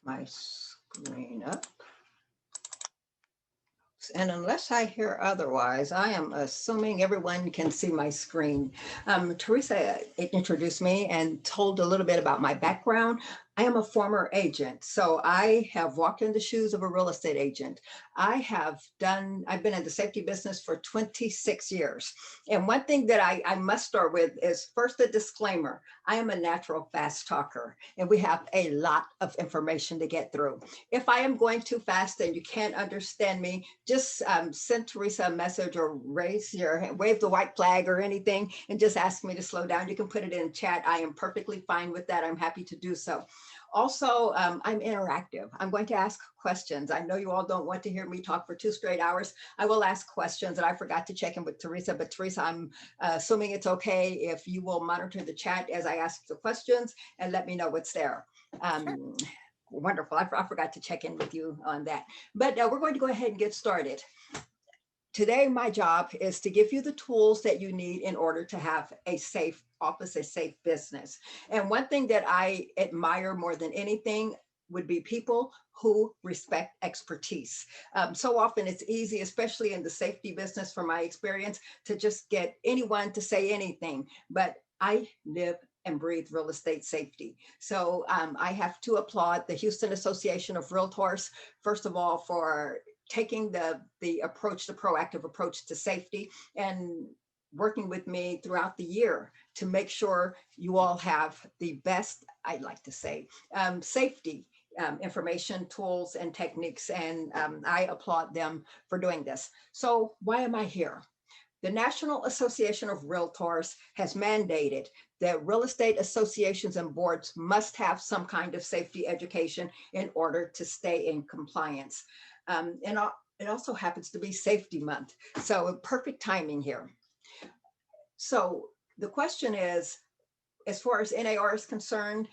my screen up. And unless I hear otherwise, I am assuming everyone can see my screen. Teresa introduced me and told a little bit about my background. I am a former agent, so I have walked in the shoes of a real estate agent. I've been in the safety business for 26 years. And one thing that I must start with is first a disclaimer. I am a natural fast talker, and we have a lot of information to get through. If I am going too fast and you can't understand me, just send Teresa a message or raise your hand, wave the white flag or anything, and just ask me to slow down. You can put it in chat. I am perfectly fine with that. I'm happy to do so. Also, I'm interactive. I'm going to ask questions. I know you all don't want to hear me talk for 2 straight hours. I will ask questions, and I forgot to check in with Teresa, but Teresa, I'm assuming it's okay if you will monitor the chat as I ask the questions and let me know what's there. Sure. Wonderful. I forgot to check in with you on that. But we're going to go ahead and get started. Today, my job is to give you the tools that you need in order to have a safe office, a safe business. And one thing that I admire more than anything would be people who respect expertise. So often it's easy, especially in the safety business, from my experience, to just get anyone to say anything. But I live and breathe real estate safety. So I have to applaud the Houston Association of Realtors, first of all, for taking the approach, the proactive approach to safety, and working with me throughout the year to make sure you all have the best, I'd like to say, safety information, tools, and techniques. And I applaud them for doing this. So why am I here? The National Association of Realtors has mandated that real estate associations and boards must have some kind of safety education in order to stay in compliance. And it also happens to be Safety Month. So perfect timing here. So the question is, as far as NAR is concerned,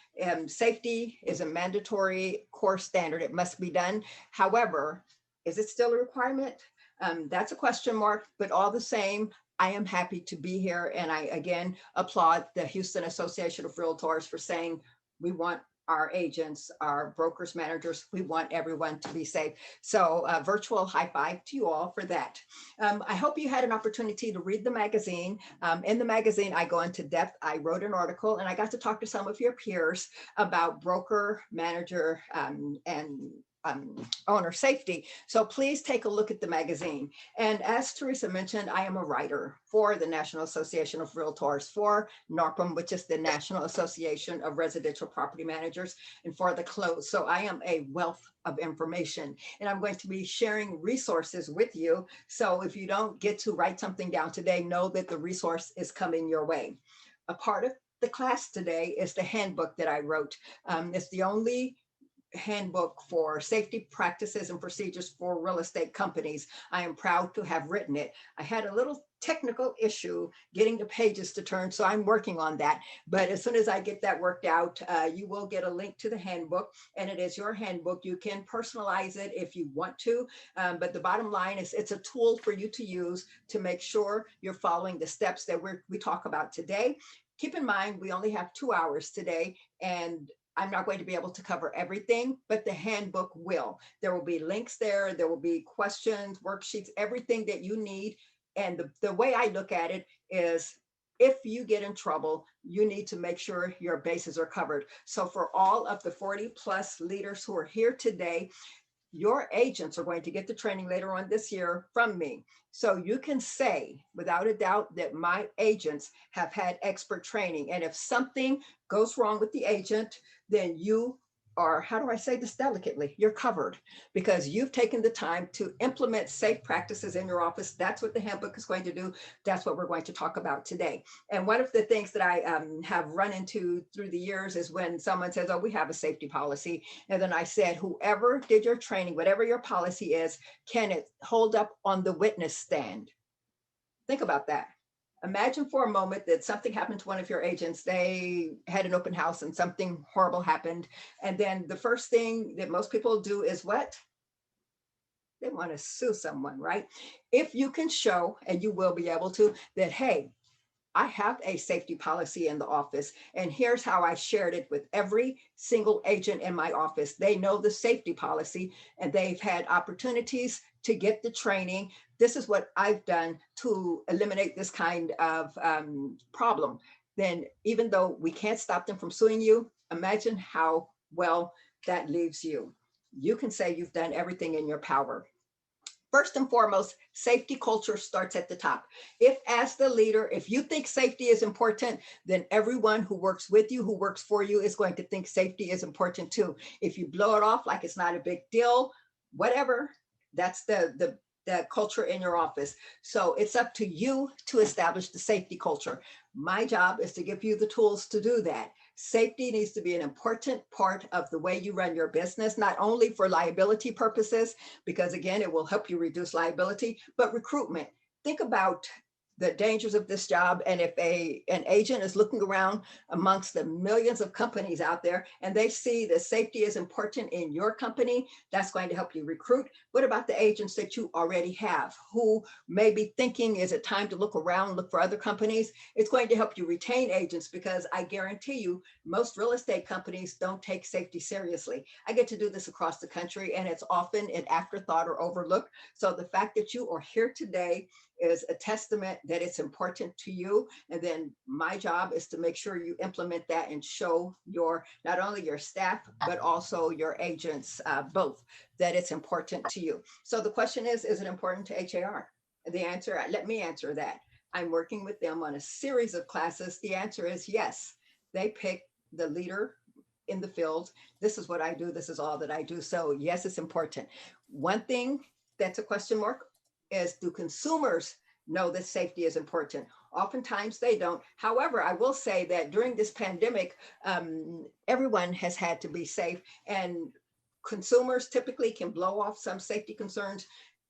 safety is a mandatory core standard. It must be done. However, is it still a requirement? That's a question mark, but all the same, I am happy to be here. And I, again, applaud the Houston Association of Realtors for saying we want our agents, our brokers, managers, we want everyone to be safe. So virtual high five to you all for that. I hope you had an opportunity to read the magazine. In the magazine, I go into depth. I wrote an article and I got to talk to some of your peers about broker, manager, and owner safety. So please take a look at the magazine. And as Teresa mentioned, I am a writer for the National Association of Realtors, for NARPM, which is the National Association of Residential Property Managers, and for the close. So I am a wealth of information, and I'm going to be sharing resources with you. So if you don't get to write something down today, know that the resource is coming your way. A part of the class today is the handbook that I wrote. It's the only handbook for safety practices and procedures for real estate companies. I am proud to have written it. I had a little technical issue getting the pages to turn, so I'm working on that. But as soon as I get that worked out, you will get a link to the handbook, and it is your handbook. You can personalize it if you want to, but the bottom line is it's a tool for you to use to make sure you're following the steps that we talk about today. Keep in mind, we only have 2 hours today, and I'm not going to be able to cover everything, but the handbook will. There will be links there. There will be questions, worksheets, everything that you need. And the way I look at it is if you get in trouble, you need to make sure your bases are covered. So for all of the 40 plus leaders who are here today, your agents are going to get the training later on this year from me. So you can say without a doubt that my agents have had expert training. And if something goes wrong with the agent, then you are, how do I say this delicately? You're covered because you've taken the time to implement safe practices in your office. That's what the handbook is going to do. That's what we're going to talk about today. And one of the things that I have run into through the years is when someone says, oh, we have a safety policy. And then I said, whoever did your training, whatever your policy is, can it hold up on the witness stand? Think about that. Imagine for a moment that something happened to one of your agents. They had an open house and something horrible happened. And then the first thing that most people do is what? They want to sue someone, right? If you can show, and you will be able to, that, hey, I have a safety policy in the office, and here's how I shared it with every single agent in my office. They know the safety policy, and they've had opportunities to get the training. This is what I've done to eliminate this kind of problem. Then, even though we can't stop them from suing you, imagine how well that leaves you. You can say you've done everything in your power. First and foremost, safety culture starts at the top. If as the leader, if you think safety is important, then everyone who works with you, who works for you is going to think safety is important too. If you blow it off like it's not a big deal, whatever, that's the culture in your office. So it's up to you to establish the safety culture. My job is to give you the tools to do that. Safety needs to be an important part of the way you run your business, not only for liability purposes, because again, it will help you reduce liability, but recruitment. Think about the dangers of this job. And if an agent is looking around amongst the millions of companies out there and they see that safety is important in your company, that's going to help you recruit. What about the agents that you already have who may be thinking, is it time to look around, look for other companies? It's going to help you retain agents, because I guarantee you, most real estate companies don't take safety seriously. I get to do this across the country, and it's often an afterthought or overlooked. So the fact that you are here today is a testament that it's important to you. And then my job is to make sure you implement that and show your, not only your staff, but also your agents, both, that it's important to you. So the question is it important to HAR? The answer, let me answer that. I'm working with them on a series of classes. The answer is yes. They pick the leader in the field. This is what I do. This is all that I do. So yes, it's important. One thing that's a question mark is, do consumers know that safety is important? Oftentimes they don't. However, I will say that during this pandemic, everyone has had to be safe, and consumers typically can blow off some safety concerns.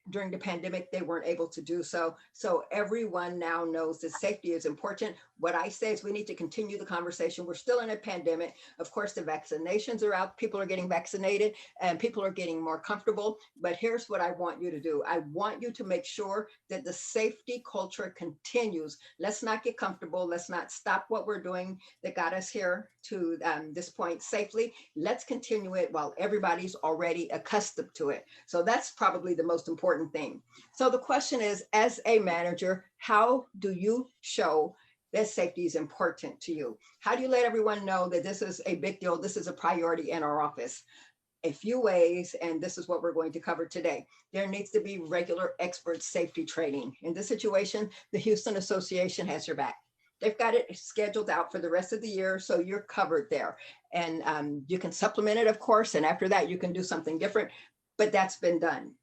During the pandemic, they weren't able to do so. So everyone now knows that safety is important. What I say is we need to continue the conversation. We're still in a pandemic. Of course, the vaccinations are out. People are getting vaccinated and people are getting more comfortable. But here's what I want you to do. I want you to make sure that the safety culture continues. Let's not get comfortable. Let's not stop what we're doing that got us here to this point safely. Let's continue it while everybody's already accustomed to it. So that's probably the most important thing. So the question is, as a manager, how do you show that safety is important to you? How do you let everyone know that this is a big deal? This is a priority in our office. A few ways, and this is what we're going to cover today. There needs to be regular expert safety training. In this situation, the Houston Association has your back. They've got it scheduled out for the rest of the year, so you're covered there. And you can supplement it, of course, and after that, you can do something different, but that's been done.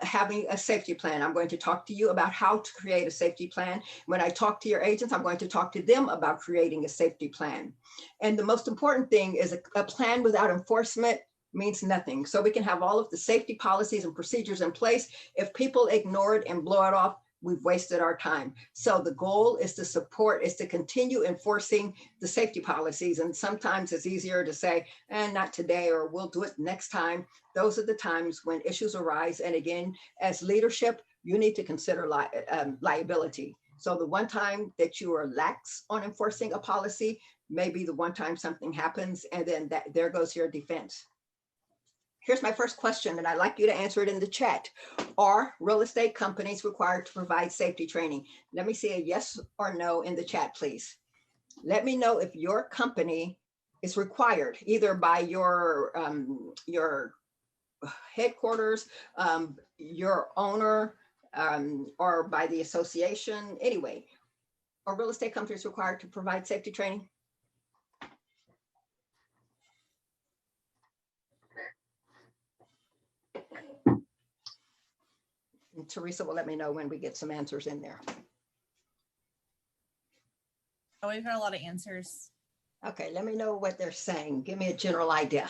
Having a safety plan. I'm going to talk to you about how to create a safety plan. When I talk to your agents, I'm going to talk to them about creating a safety plan. And the most important thing is a plan without enforcement means nothing. So we can have all of the safety policies and procedures in place. If people ignore it and blow it off, we've wasted our time. So the goal is to support, is to continue enforcing the safety policies. And sometimes it's easier to say, not today, or we'll do it next time. Those are the times when issues arise. And again, as leadership, you need to consider liability. So the one time that you are lax on enforcing a policy, maybe the one time something happens, and then there goes your defense. Here's my first question, and I'd like you to answer it in the chat. Are real estate companies required to provide safety training? Let me see a yes or no in the chat, please. Let me know if your company is required, either by your headquarters, your owner, or by the association. Anyway, are real estate companies required to provide safety training? And Teresa will let me know when we get some answers in there. Oh, we've got a lot of answers. Okay, let me know what they're saying. Give me a general idea.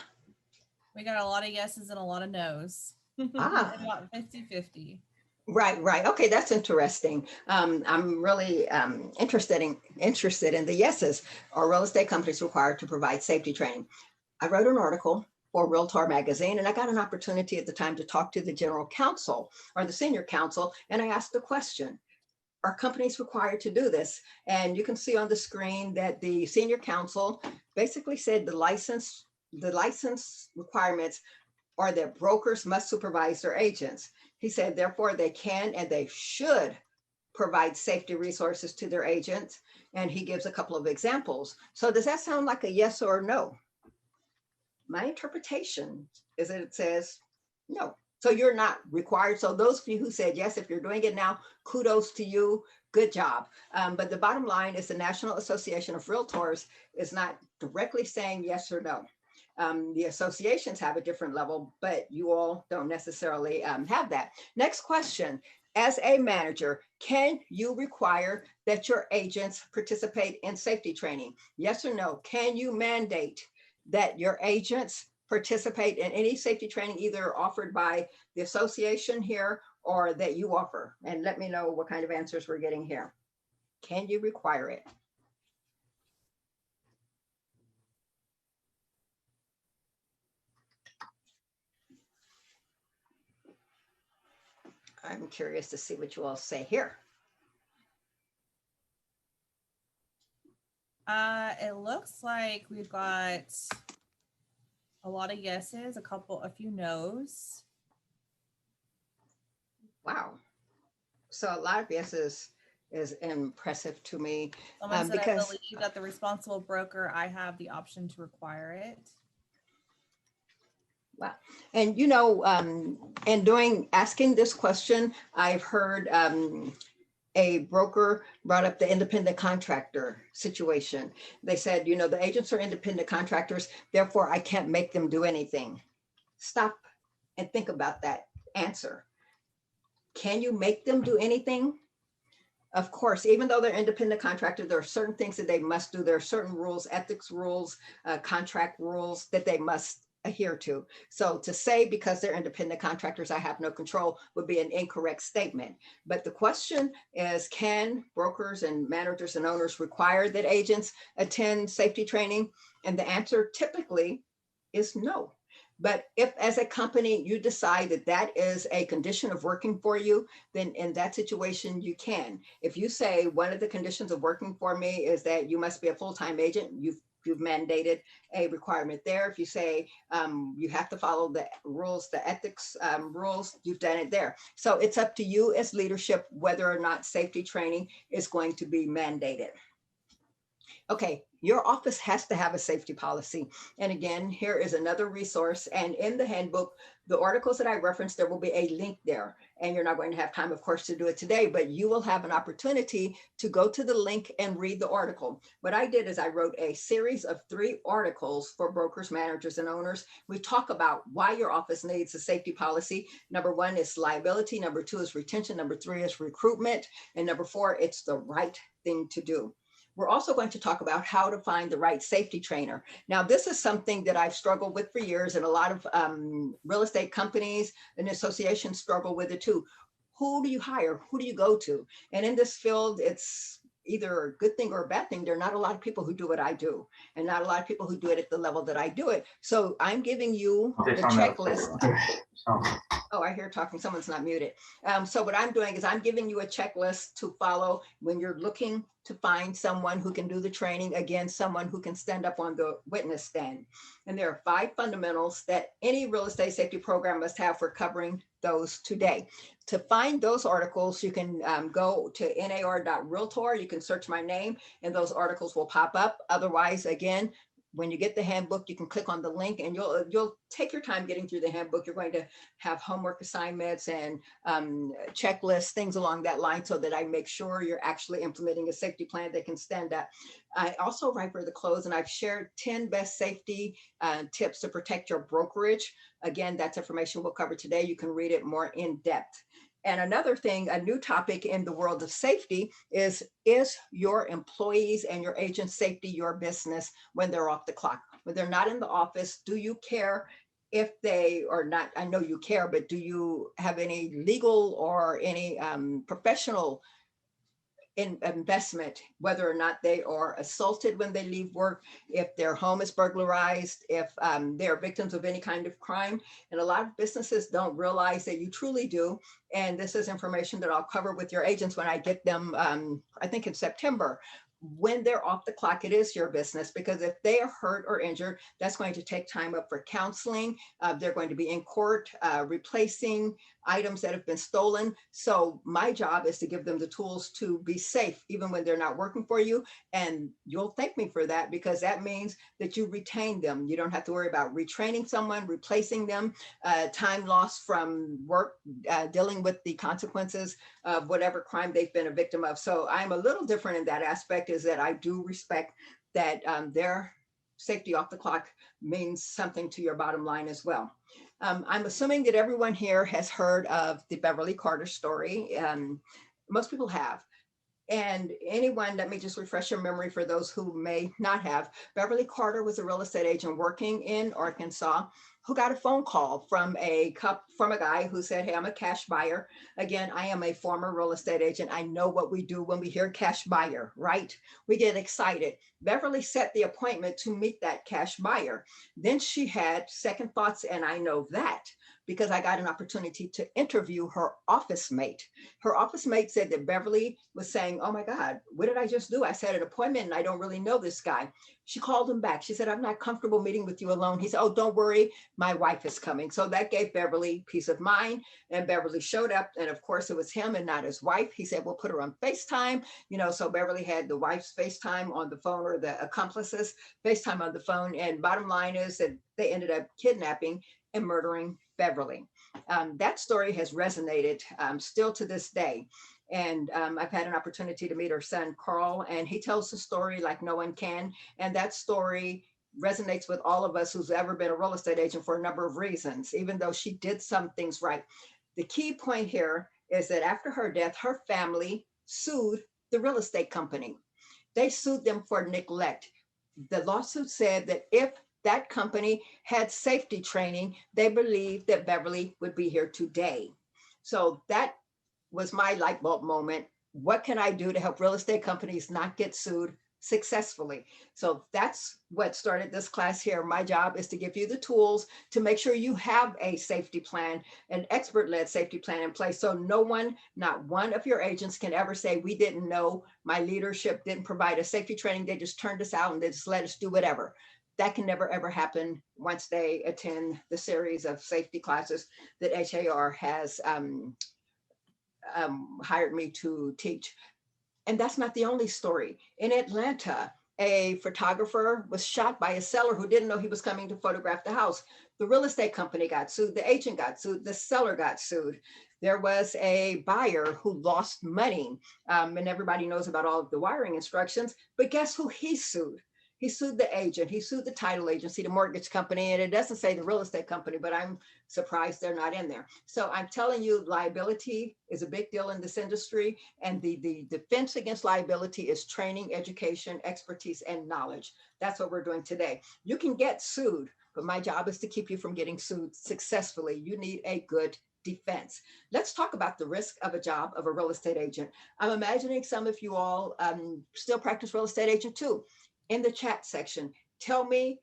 We got a lot of yeses and a lot of nos. About 50-50. Right. Okay, that's interesting. I'm really interested in the yeses. Are real estate companies required to provide safety training? I wrote an article for Realtor Magazine, and I got an opportunity at the time to talk to the general counsel or the senior counsel, and I asked the question, are companies required to do this? And you can see on the screen that the senior counsel basically said the license requirements are that brokers must supervise their agents. He said, therefore, they can and they should provide safety resources to their agents. And he gives a couple of examples. So does that sound like a yes or a no? My interpretation is that it says no. So you're not required. So those of you who said yes, if you're doing it now, kudos to you. Good job. But the bottom line is the National Association of Realtors is not directly saying yes or no. The associations have a different level, but you all don't necessarily have that. Next question. As a manager, can you require that your agents participate in safety training? Yes or no? Can you mandate that your agents participate in any safety training, either offered by the association here or that you offer? And let me know what kind of answers we're getting here. Can you require it? I'm curious to see what you all say here. It looks like we've got a lot of yeses, a few no's. Wow. So a lot of yeses is impressive to me. Someone said, I believe that the responsible broker, I have the option to require it. Wow. And you know, asking this question, I've heard a broker brought up the independent contractor situation. They said, you know, the agents are independent contractors, therefore I can't make them do anything. Stop and think about that answer. Can you make them do anything? Of course, even though they're independent contractor, there are certain things that they must do. There are certain rules, ethics rules, contract rules that they must adhere to. So to say because they're independent contractors, I have no control would be an incorrect statement. But the question is, can brokers and managers and owners require that agents attend safety training? And the answer typically is no. But if as a company, you decide that that is a condition of working for you, then in that situation, you can. If you say one of the conditions of working for me is that you must be a full-time agent, you've mandated a requirement there. If you say you have to follow the rules, the ethics rules, you've done it there. So it's up to you as leadership whether or not safety training is going to be mandated. Okay, your office has to have a safety policy. And again, here is another resource. And in the handbook, the articles that I referenced, there will be a link there. And you're not going to have time, of course, to do it today, but you will have an opportunity to go to the link and read the article. What I did is I wrote a series of 3 articles for brokers, managers, and owners. We talk about why your office needs a safety policy. Number 1 is liability. Number 2 is retention. Number 3 is recruitment. And number 4, it's the right thing to do. We're also going to talk about how to find the right safety trainer. Now, this is something that I've struggled with for years, and a lot of real estate companies and associations struggle with it too. Who do you hire? Who do you go to? And in this field, it's either a good thing or a bad thing. There are not a lot of people who do what I do, and not a lot of people who do it at the level that I do it. So I'm giving you the checklist. Oh, I hear talking, someone's not muted. So what I'm doing is I'm giving you a checklist to follow when you're looking to find someone who can do the training, again, someone who can stand up on the witness stand. And there are 5 fundamentals that any real estate safety program must have for covering those today. To find those articles, you can go to nar.realtor, you can search my name and those articles will pop up. Otherwise, again, when you get the handbook, you can click on the link and you'll take your time getting through the handbook. You're going to have homework assignments and checklists, things along that line, so that I make sure you're actually implementing a safety plan that can stand up. I also, right for the close, and I've shared 10 best safety tips to protect your brokerage. Again, that's information we'll cover today. You can read it more in depth. And another thing, a new topic in the world of safety is your employees and your agents' safety your business when they're off the clock? When they're not in the office, do you care if they are not? I know you care, but do you have any legal or any professional investment, whether or not they are assaulted when they leave work, if their home is burglarized, if they're victims of any kind of crime. And a lot of businesses don't realize that you truly do. And this is information that I'll cover with your agents when I get them, I think in September. When they're off the clock, it is your business, because if they are hurt or injured, that's going to take time up for counseling. They're going to be in court replacing items that have been stolen. So my job is to give them the tools to be safe, even when they're not working for you. And you'll thank me for that, because that means that you retain them. You don't have to worry about retraining someone, replacing them, time lost from work, dealing with the consequences of whatever crime they've been a victim of. So I'm a little different in that aspect, is that I do respect that their safety off the clock means something to your bottom line as well. I'm assuming that everyone here has heard of the Beverly Carter story. Most people have. And anyone, let me just refresh your memory for those who may not have. Beverly Carter was a real estate agent working in Arkansas who got a phone call from a guy who said, "Hey, I'm a cash buyer." Again, I am a former real estate agent. I know what we do when we hear cash buyer, right? We get excited. Beverly set the appointment to meet that cash buyer. Then she had second thoughts, and I know that because I got an opportunity to interview her office mate. Her office mate said that Beverly was saying, "Oh my God, what did I just do? I set an appointment and I don't really know this guy." She called him back. She said, "I'm not comfortable meeting with you alone." He said, "Oh, don't worry, my wife is coming." So that gave Beverly peace of mind. And Beverly showed up. And of course, it was him and not his wife. He said, "We'll put her on FaceTime." So Beverly had the wife's FaceTime on the phone, or the accomplice's FaceTime on the phone. And bottom line is that they ended up kidnapping and murdering Beverly. That story has resonated still to this day. And I've had an opportunity to meet her son, Carl, and he tells the story like no one can. And that story resonates with all of us who's ever been a real estate agent for a number of reasons, even though she did some things right. The key point here is that after her death, her family sued the real estate company. They sued them for neglect. The lawsuit said that if that company had safety training, they believed that Beverly would be here today. So that was my light bulb moment. What can I do to help real estate companies not get sued successfully? So that's what started this class here. My job is to give you the tools to make sure you have a safety plan, an expert-led safety plan in place. So no one, not one of your agents can ever say, "We didn't know, my leadership didn't provide a safety training. They just turned us out and they just let us do whatever." That can never, ever happen once they attend the series of safety classes that HAR has hired me to teach. And that's not the only story. In Atlanta, a photographer was shot by a seller who didn't know he was coming to photograph the house. The real estate company got sued, the agent got sued, the seller got sued. There was a buyer who lost money, and everybody knows about all of the wiring instructions, but guess who he sued? He sued the agent, he sued the title agency, the mortgage company, and it doesn't say the real estate company, but I'm surprised they're not in there. So I'm telling you, liability is a big deal in this industry, and the defense against liability is training, education, expertise, and knowledge. That's what we're doing today. You can get sued, but my job is to keep you from getting sued successfully. You need a good defense. Let's talk about the risk of a job of a real estate agent. I'm imagining some of you all still practice real estate agent too. In the chat section, tell me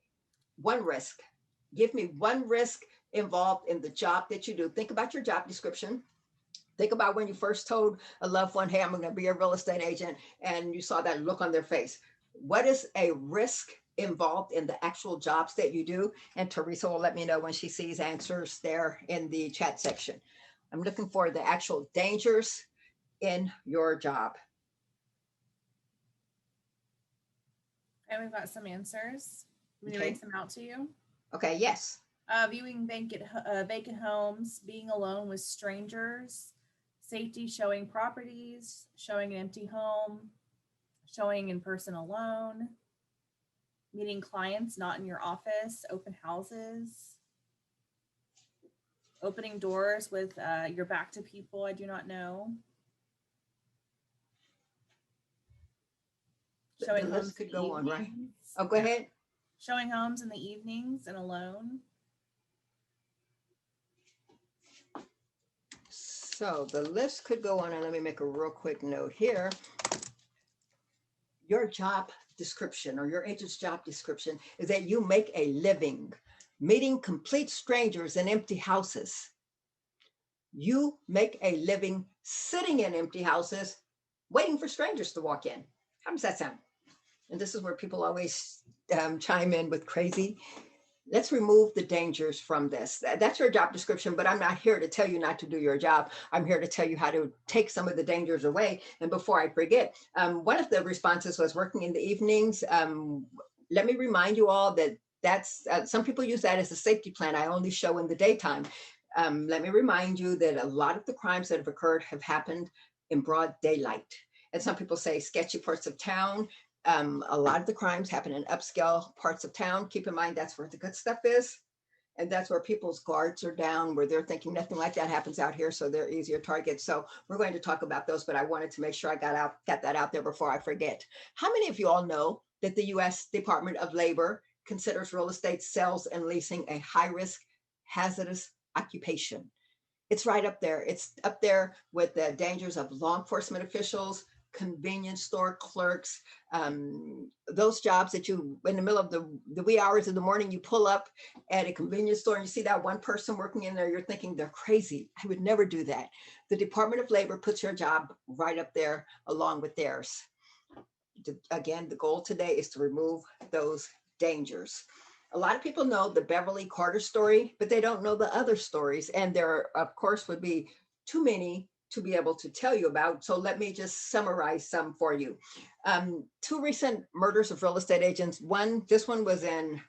one risk. Give me one risk involved in the job that you do. Think about your job description. Think about when you first told a loved one, "Hey, I'm going to be a real estate agent," and you saw that look on their face. What is a risk involved in the actual jobs that you do? And Teresa will let me know when she sees answers there in the chat section. I'm looking for the actual dangers in your job. And we've got some answers. Let me Okay. read some out to you. Okay, yes. Viewing vacant homes, being alone with strangers, safety showing properties, showing an empty home, showing in person alone, meeting clients not in your office, open houses, opening doors with your back to people I do not know, showing The homes list could in the go on, right? evenings. Oh, go ahead. Showing homes in the evenings and alone. So the list could go on, and let me make a real quick note here. Your job description or your agent's job description is that you make a living meeting complete strangers in empty houses. You make a living sitting in empty houses, waiting for strangers to walk in. How does that sound? And this is where people always chime in with crazy. Let's remove the dangers from this. That's your job description, but I'm not here to tell you not to do your job. I'm here to tell you how to take some of the dangers away. And before I forget, one of the responses was working in the evenings. Let me remind you all that that's some people use that as a safety plan. I only show in the daytime. Let me remind you that a lot of the crimes that have occurred have happened in broad daylight. And some people say sketchy parts of town. A lot of the crimes happen in upscale parts of town. Keep in mind, that's where the good stuff is. And that's where people's guards are down, where they're thinking nothing like that happens out here. So they're easier targets. So we're going to talk about those, but I wanted to make sure I got that out there before I forget. How many of you all know that the US Department of Labor considers real estate sales and leasing a high risk, hazardous occupation? It's right up there. It's up there with the dangers of law enforcement officials, convenience store clerks, those jobs that you, in the middle of the wee hours of the morning, you pull up at a convenience store and you see that one person working in there, you're thinking they're crazy. I would never do that. The Department of Labor puts your job right up there along with theirs. Again, the goal today is to remove those dangers. A lot of people know the Beverly Carter story, but they don't know the other stories. And there, of course, would be too many to be able to tell you about. So let me just summarize some for you. Two recent murders of real estate agents. This one was in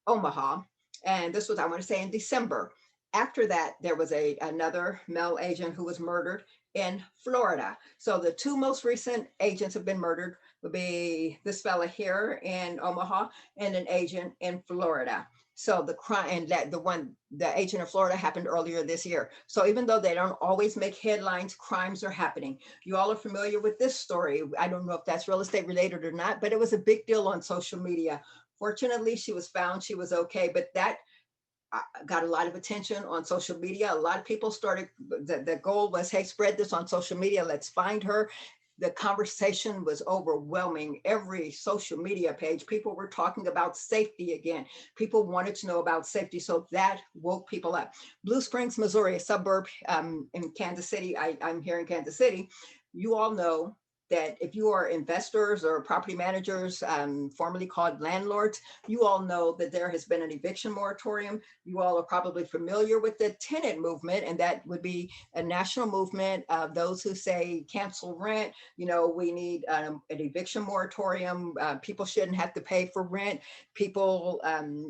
Omaha, and this was, I want to say, in December. After that, there was another male agent who was murdered in Florida. So the two most recent agents have been murdered would be this fella here in Omaha and an agent in Florida. So the crime, and that the agent in Florida happened earlier this year. So even though they don't always make headlines, crimes are happening. You all are familiar with this story. I don't know if that's real estate related or not, but it was a big deal on social media. Fortunately, she was found, she was okay, but that got a lot of attention on social media. A lot of people started, the goal was, hey, spread this on social media, let's find her. The conversation was overwhelming. Every social media page, people were talking about safety again. People wanted to know about safety, so that woke people up. Blue Springs, Missouri, a suburb in Kansas City. I'm here in Kansas City. You all know that if you are investors or property managers, formerly called landlords, you all know that there has been an eviction moratorium. You all are probably familiar with the tenant movement, and that would be a national movement of those who say cancel rent. You know, we need an eviction moratorium. People shouldn't have to pay for rent. People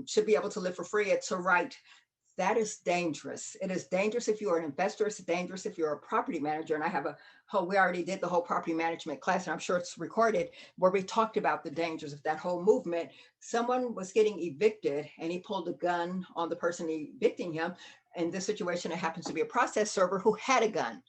should be able to live for free. It's a right. That is dangerous. It is dangerous if you're an investor. It's dangerous if you're a property manager. And I have we already did the whole property management class, and I'm sure it's recorded, where we talked about the dangers of that whole movement. Someone was getting evicted and he pulled a gun on the person evicting him. In this situation, it happens to be a process server who had a gun,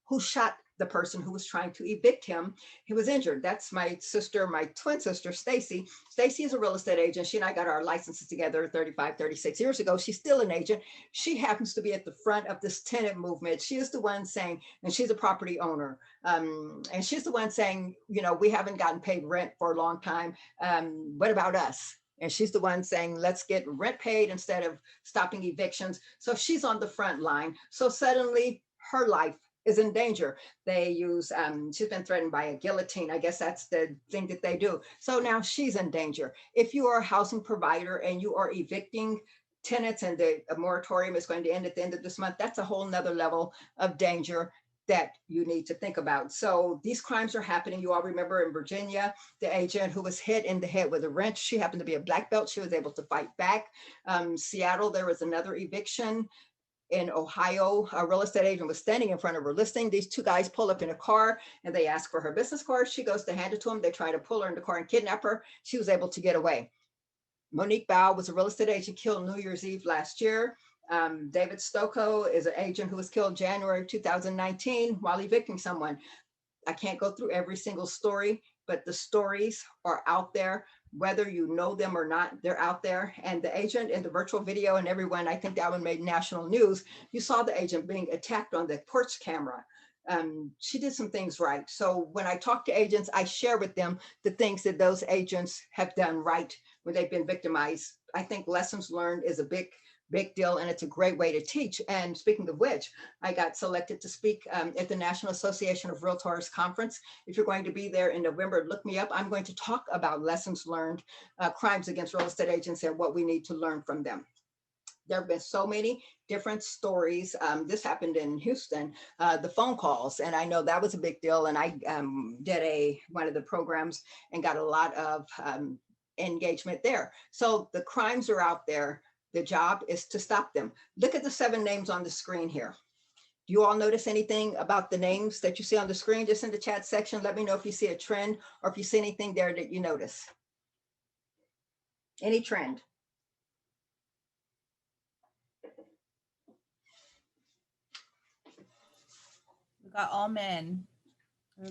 who shot the person who was trying to evict him. He was injured. That's my sister, my twin sister, Stacy. Stacy is a real estate agent. She and I got our licenses together 35, 36 years ago. She's still an agent. She happens to be at the front of this tenant movement. She is the one saying, and she's a property owner. And she's the one saying, you know, we haven't gotten paid rent for a long time. What about us? And she's the one saying, let's get rent paid instead of stopping evictions. So she's on the front line. So suddenly her life is in danger. They use, she's been threatened by a guillotine. I guess that's the thing that they do. So now she's in danger. If you are a housing provider and you are evicting tenants and the moratorium is going to end at the end of this month, that's a whole nother level of danger that you need to think about. So these crimes are happening. You all remember in Virginia, the agent who was hit in the head with a wrench, she happened to be a black belt. She was able to fight back. Seattle, there was another eviction. In Ohio, a real estate agent was standing in front of her listing. These two guys pull up in a car and they ask for her business card. She goes to hand it to them. They try to pull her in the car and kidnap her. She was able to get away. Monique Bao was a real estate agent killed New Year's Eve last year. David Stoko is an agent who was killed January 2019 while evicting someone. I can't go through every single story, but the stories are out there. Whether you know them or not, they're out there. And the agent in the virtual video, and everyone, I think that one made national news. You saw the agent being attacked on the porch camera. she did some things right. So when I talk to agents, I share with them the things that those agents have done right when they've been victimized. I think lessons learned is a big deal, and it's a great way to teach. And speaking of which, I got selected to speak at the National Association of Realtors conference. If you're going to be there in November, look me up. I'm going to talk about lessons learned, crimes against real estate agents, and what we need to learn from them. There have been so many different stories. This happened in Houston, the phone calls, and I know that was a big deal. And I did one of the programs and got a lot of engagement there. So the crimes are out there. The job is to stop them. Look at the 7 names on the screen here. Do you all notice anything about the names that you see on the screen? Just in the chat section, let me know if you see a trend or if you see anything there that you notice. Any trend? We got all men.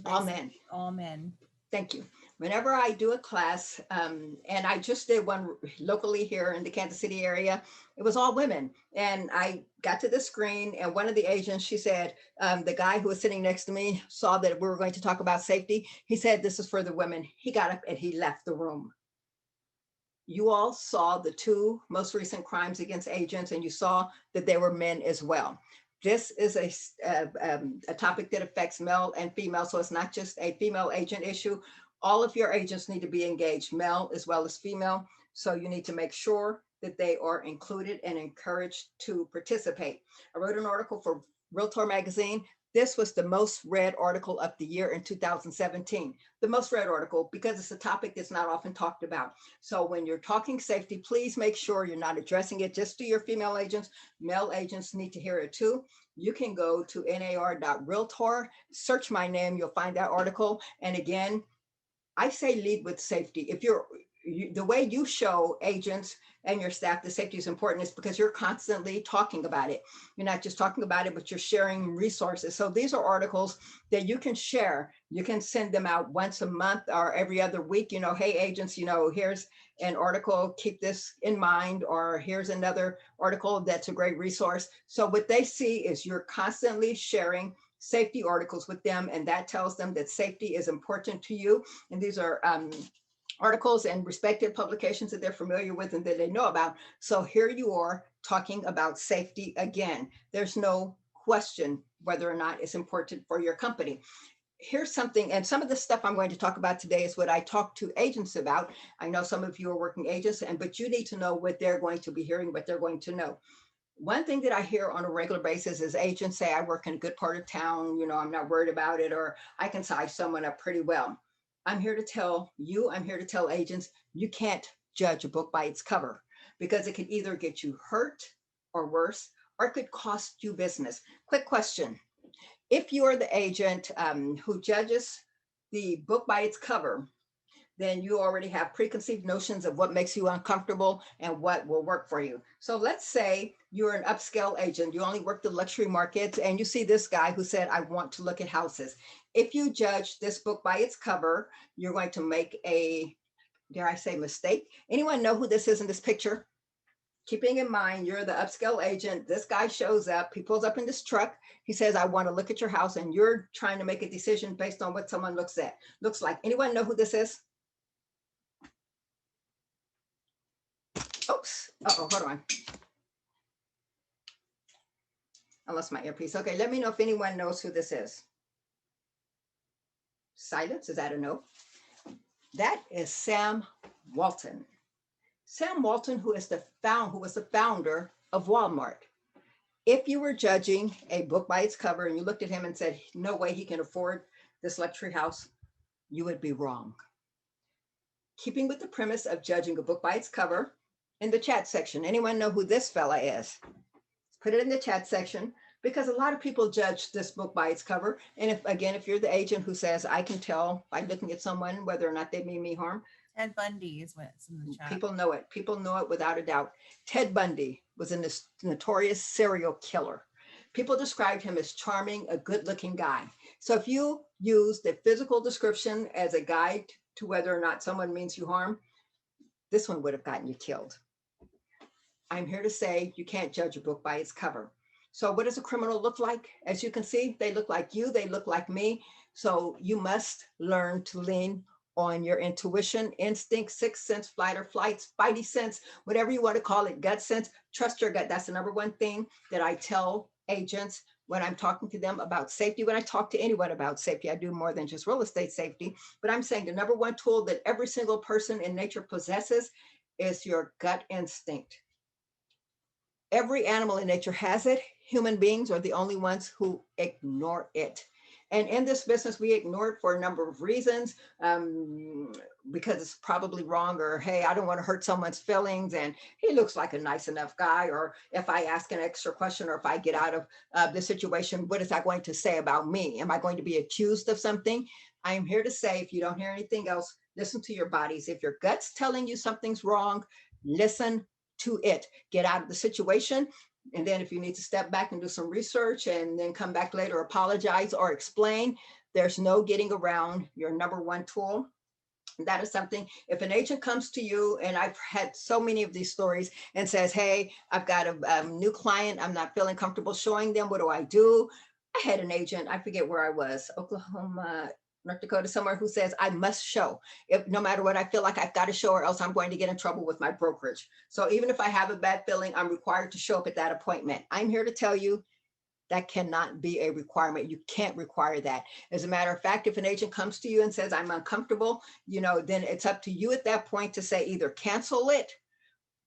All men. All men. Thank you. Whenever I do a class, and I just did one locally here in the Kansas City area, it was all women. And I got to the screen, and one of the agents, she said, the guy who was sitting next to me saw that we were going to talk about safety. He said, "This is for the women." He got up and he left the room. You all saw the 2 most recent crimes against agents, and you saw that they were men as well. This is a topic that affects male and female, so it's not just a female agent issue. All of your agents need to be engaged, male as well as female. So you need to make sure that they are included and encouraged to participate. I wrote an article for Realtor Magazine. This was the most read article of the year in 2017. The most read article because it's a topic that's not often talked about. So when you're talking safety, please make sure you're not addressing it just to your female agents. Male agents need to hear it too. You can go to nar.realtor, search my name, you'll find that article. And again, I say lead with safety. If the way you show agents and your staff the safety is important is because you're constantly talking about it. You're not just talking about it, but you're sharing resources. So these are articles that you can share. You can send them out once a month or every other week. Hey, agents, here's an article, keep this in mind, or here's another article that's a great resource. So what they see is you're constantly sharing safety articles with them, and that tells them that safety is important to you. And these are articles and respected publications that they're familiar with and that they know about. So here you are talking about safety again. There's no question whether or not it's important for your company. Here's something, and some of the stuff I'm going to talk about today is what I talk to agents about. I know some of you are working agents, but you need to know what they're going to be hearing, what they're going to know. One thing that I hear on a regular basis is agents say, "I work in a good part of town, I'm not worried about it," or "I can size someone up pretty well." I'm here to tell agents, you can't judge a book by its cover, because it could either get you hurt or worse, or it could cost you business. Quick question. If you are the agent who judges the book by its cover, then you already have preconceived notions of what makes you uncomfortable and what will work for you. So let's say you're an upscale agent, you only work the luxury markets, and you see this guy who said, "I want to look at houses." If you judge this book by its cover, you're going to make a, dare I say, mistake. Anyone know who this is in this picture? Keeping in mind, you're the upscale agent. This guy shows up, he pulls up in this truck. He says, "I want to look at your house," and you're trying to make a decision based on what someone looks like. Anyone know who this is? Oops. Uh-oh, hold on. I lost my earpiece. Okay, let me know if anyone knows who this is. Silence, is that a no? That is Sam Walton. Sam Walton, who was the founder of Walmart. If you were judging a book by its cover and you looked at him and said, "No way he can afford this luxury house," you would be wrong. Keeping with the premise of judging a book by its cover, in the chat section, anyone know who this fella is? Put it in the chat section, because a lot of people judge this book by its cover. And if you're the agent who says, "I can tell by looking at someone whether or not they mean me harm," Ted Bundy is what's in the chat. People know it. People know it without a doubt. Ted Bundy was a notorious serial killer. People described him as charming, a good-looking guy. So if you use the physical description as a guide to whether or not someone means you harm, this one would have gotten you killed. I'm here to say you can't judge a book by its cover. So what does a criminal look like? As you can see, they look like you, they look like me. So you must learn to lean on your intuition, instinct, sixth sense, flight or flight, spidey sense, whatever you want to call it, gut sense. Trust your gut. That's the number one thing that I tell agents when I'm talking to them about safety. When I talk to anyone about safety, I do more than just real estate safety, but I'm saying the number one tool that every single person in nature possesses is your gut instinct. Every animal in nature has it. Human beings are the only ones who ignore it. And in this business, we ignore it for a number of reasons, because it's probably wrong, or hey, I don't want to hurt someone's feelings, and he looks like a nice enough guy. Or if I ask an extra question, or if I get out of the situation, what is that going to say about me? Am I going to be accused of something? I am here to say, if you don't hear anything else, listen to your bodies. If your gut's telling you something's wrong, listen to it. Get out of the situation. And then if you need to step back and do some research and then come back later, apologize or explain, there's no getting around your number one tool. That is something, if an agent comes to you, and I've had so many of these stories, and says, hey, I've got a new client, I'm not feeling comfortable showing them, what do I do? I had an agent, I forget where I was, Oklahoma, North Dakota, somewhere, who says I must show. If no matter what, I feel like I've got to show, or else I'm going to get in trouble with my brokerage. So even if I have a bad feeling, I'm required to show up at that appointment. I'm here to tell you that cannot be a requirement. You can't require that. As a matter of fact, if an agent comes to you and says I'm uncomfortable, then it's up to you at that point to say either cancel it,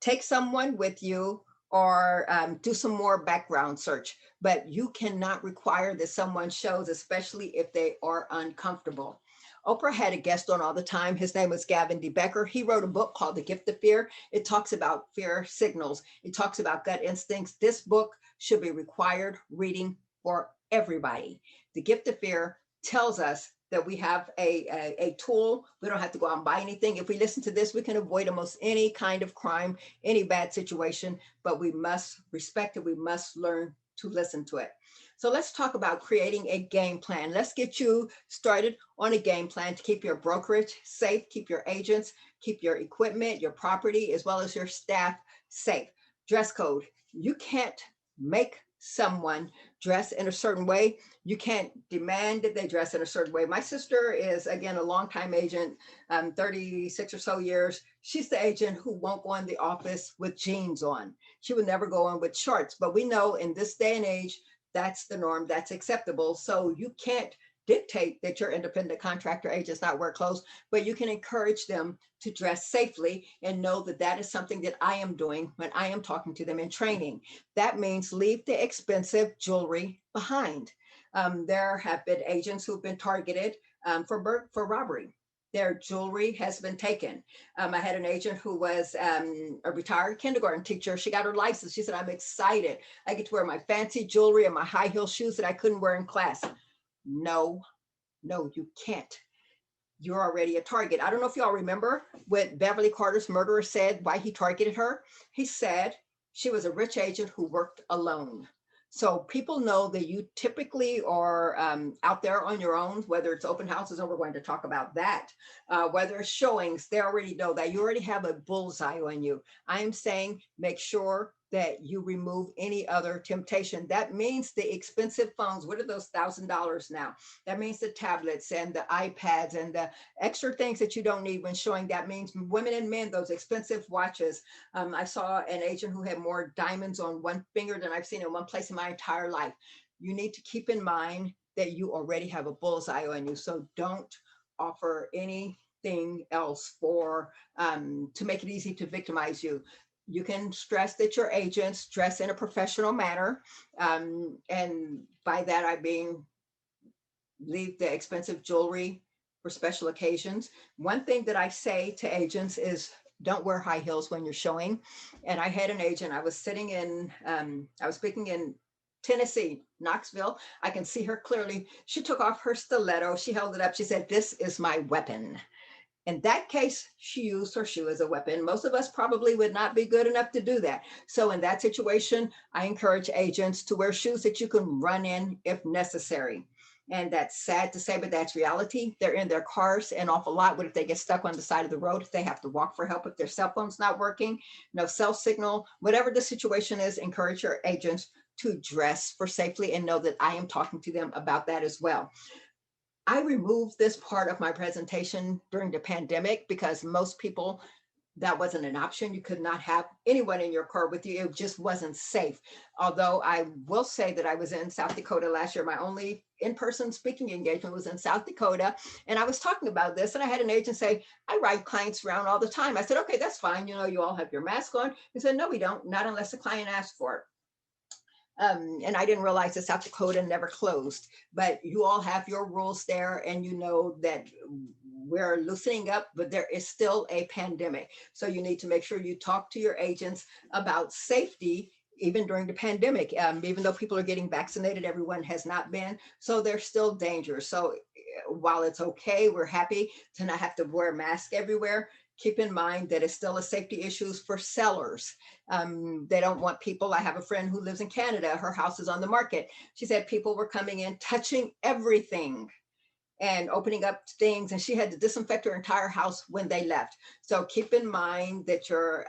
take someone with you, or do some more background search. But you cannot require that someone shows, especially if they are uncomfortable. Oprah had a guest on all the time. His name was Gavin De Becker. He wrote a book called The Gift of Fear. It talks about fear signals. It talks about gut instincts. This book should be required reading for everybody. The Gift of Fear tells us that we have a tool. We don't have to go out and buy anything. If we listen to this, we can avoid almost any kind of crime, any bad situation, but we must respect it. We must learn to listen to it. So let's talk about creating a game plan. Let's get you started on a game plan to keep your brokerage safe, keep your agents, keep your equipment, your property, as well as your staff safe. Dress code. You can't make someone dress in a certain way. You can't demand that they dress in a certain way. My sister is, again, a longtime agent, 36 or so years. She's the agent who won't go in the office with jeans on. She would never go in with shorts. But we know in this day and age, that's the norm, that's acceptable. So you can't dictate that your independent contractor agents not wear clothes, but you can encourage them to dress safely and know that that is something that I am doing when I am talking to them in training. That means leave the expensive jewelry behind. There have been agents who've been targeted for robbery. Their jewelry has been taken. I had an agent who was a retired kindergarten teacher. She got her license. She said, I'm excited. I get to wear my fancy jewelry and my high heel shoes that I couldn't wear in class. No, you can't. You're already a target. I don't know if y'all remember what Beverly Carter's murderer said, why he targeted her. He said she was a rich agent who worked alone. So people know that you typically are out there on your own, whether it's open houses, or we're going to talk about that, whether it's showings, they already know that you already have a bullseye on you. I'm saying make sure that you remove any other temptation. That means the expensive phones. What are those $1,000 now? That means the tablets and the iPads and the extra things that you don't need when showing. That means women and men, those expensive watches. I saw an agent who had more diamonds on one finger than I've seen in one place in my entire life. You need to keep in mind that you already have a bullseye on you. So don't offer anything else to make it easy to victimize you. You can stress that your agents dress in a professional manner. And by that, I mean, leave the expensive jewelry for special occasions. One thing that I say to agents is don't wear high heels when you're showing. And I had an agent, I was speaking in Tennessee, Knoxville. I can see her clearly. She took off her stiletto. She held it up. She said, "This is my weapon." In that case, she used her shoe as a weapon. Most of us probably would not be good enough to do that. So in that situation, I encourage agents to wear shoes that you can run in if necessary. And that's sad to say, but that's reality. They're in their cars an awful lot. What if they get stuck on the side of the road? If they have to walk for help, if their cell phone's not working, no cell signal, whatever the situation is, encourage your agents to dress for safely and know that I am talking to them about that as well. I removed this part of my presentation during the pandemic because most people, that wasn't an option. You could not have anyone in your car with you. It just wasn't safe. Although I will say that I was in South Dakota last year. My only in-person speaking engagement was in South Dakota. And I was talking about this and I had an agent say, I ride clients around all the time. I said, okay, that's fine. You know, you all have your mask on. He said, no, we don't, not unless the client asks for it. And I didn't realize that South Dakota never closed, but you all have your rules there and you know that we're loosening up, but there is still a pandemic. So you need to make sure you talk to your agents about safety even during the pandemic. Even though people are getting vaccinated, everyone has not been. So there's still danger. So while it's okay, we're happy to not have to wear a mask everywhere. Keep in mind that it's still a safety issues for sellers. They don't want people. I have a friend who lives in Canada. Her house is on the market. She said people were coming in, touching everything and opening up things, and she had to disinfect her entire house when they left. So keep in mind that your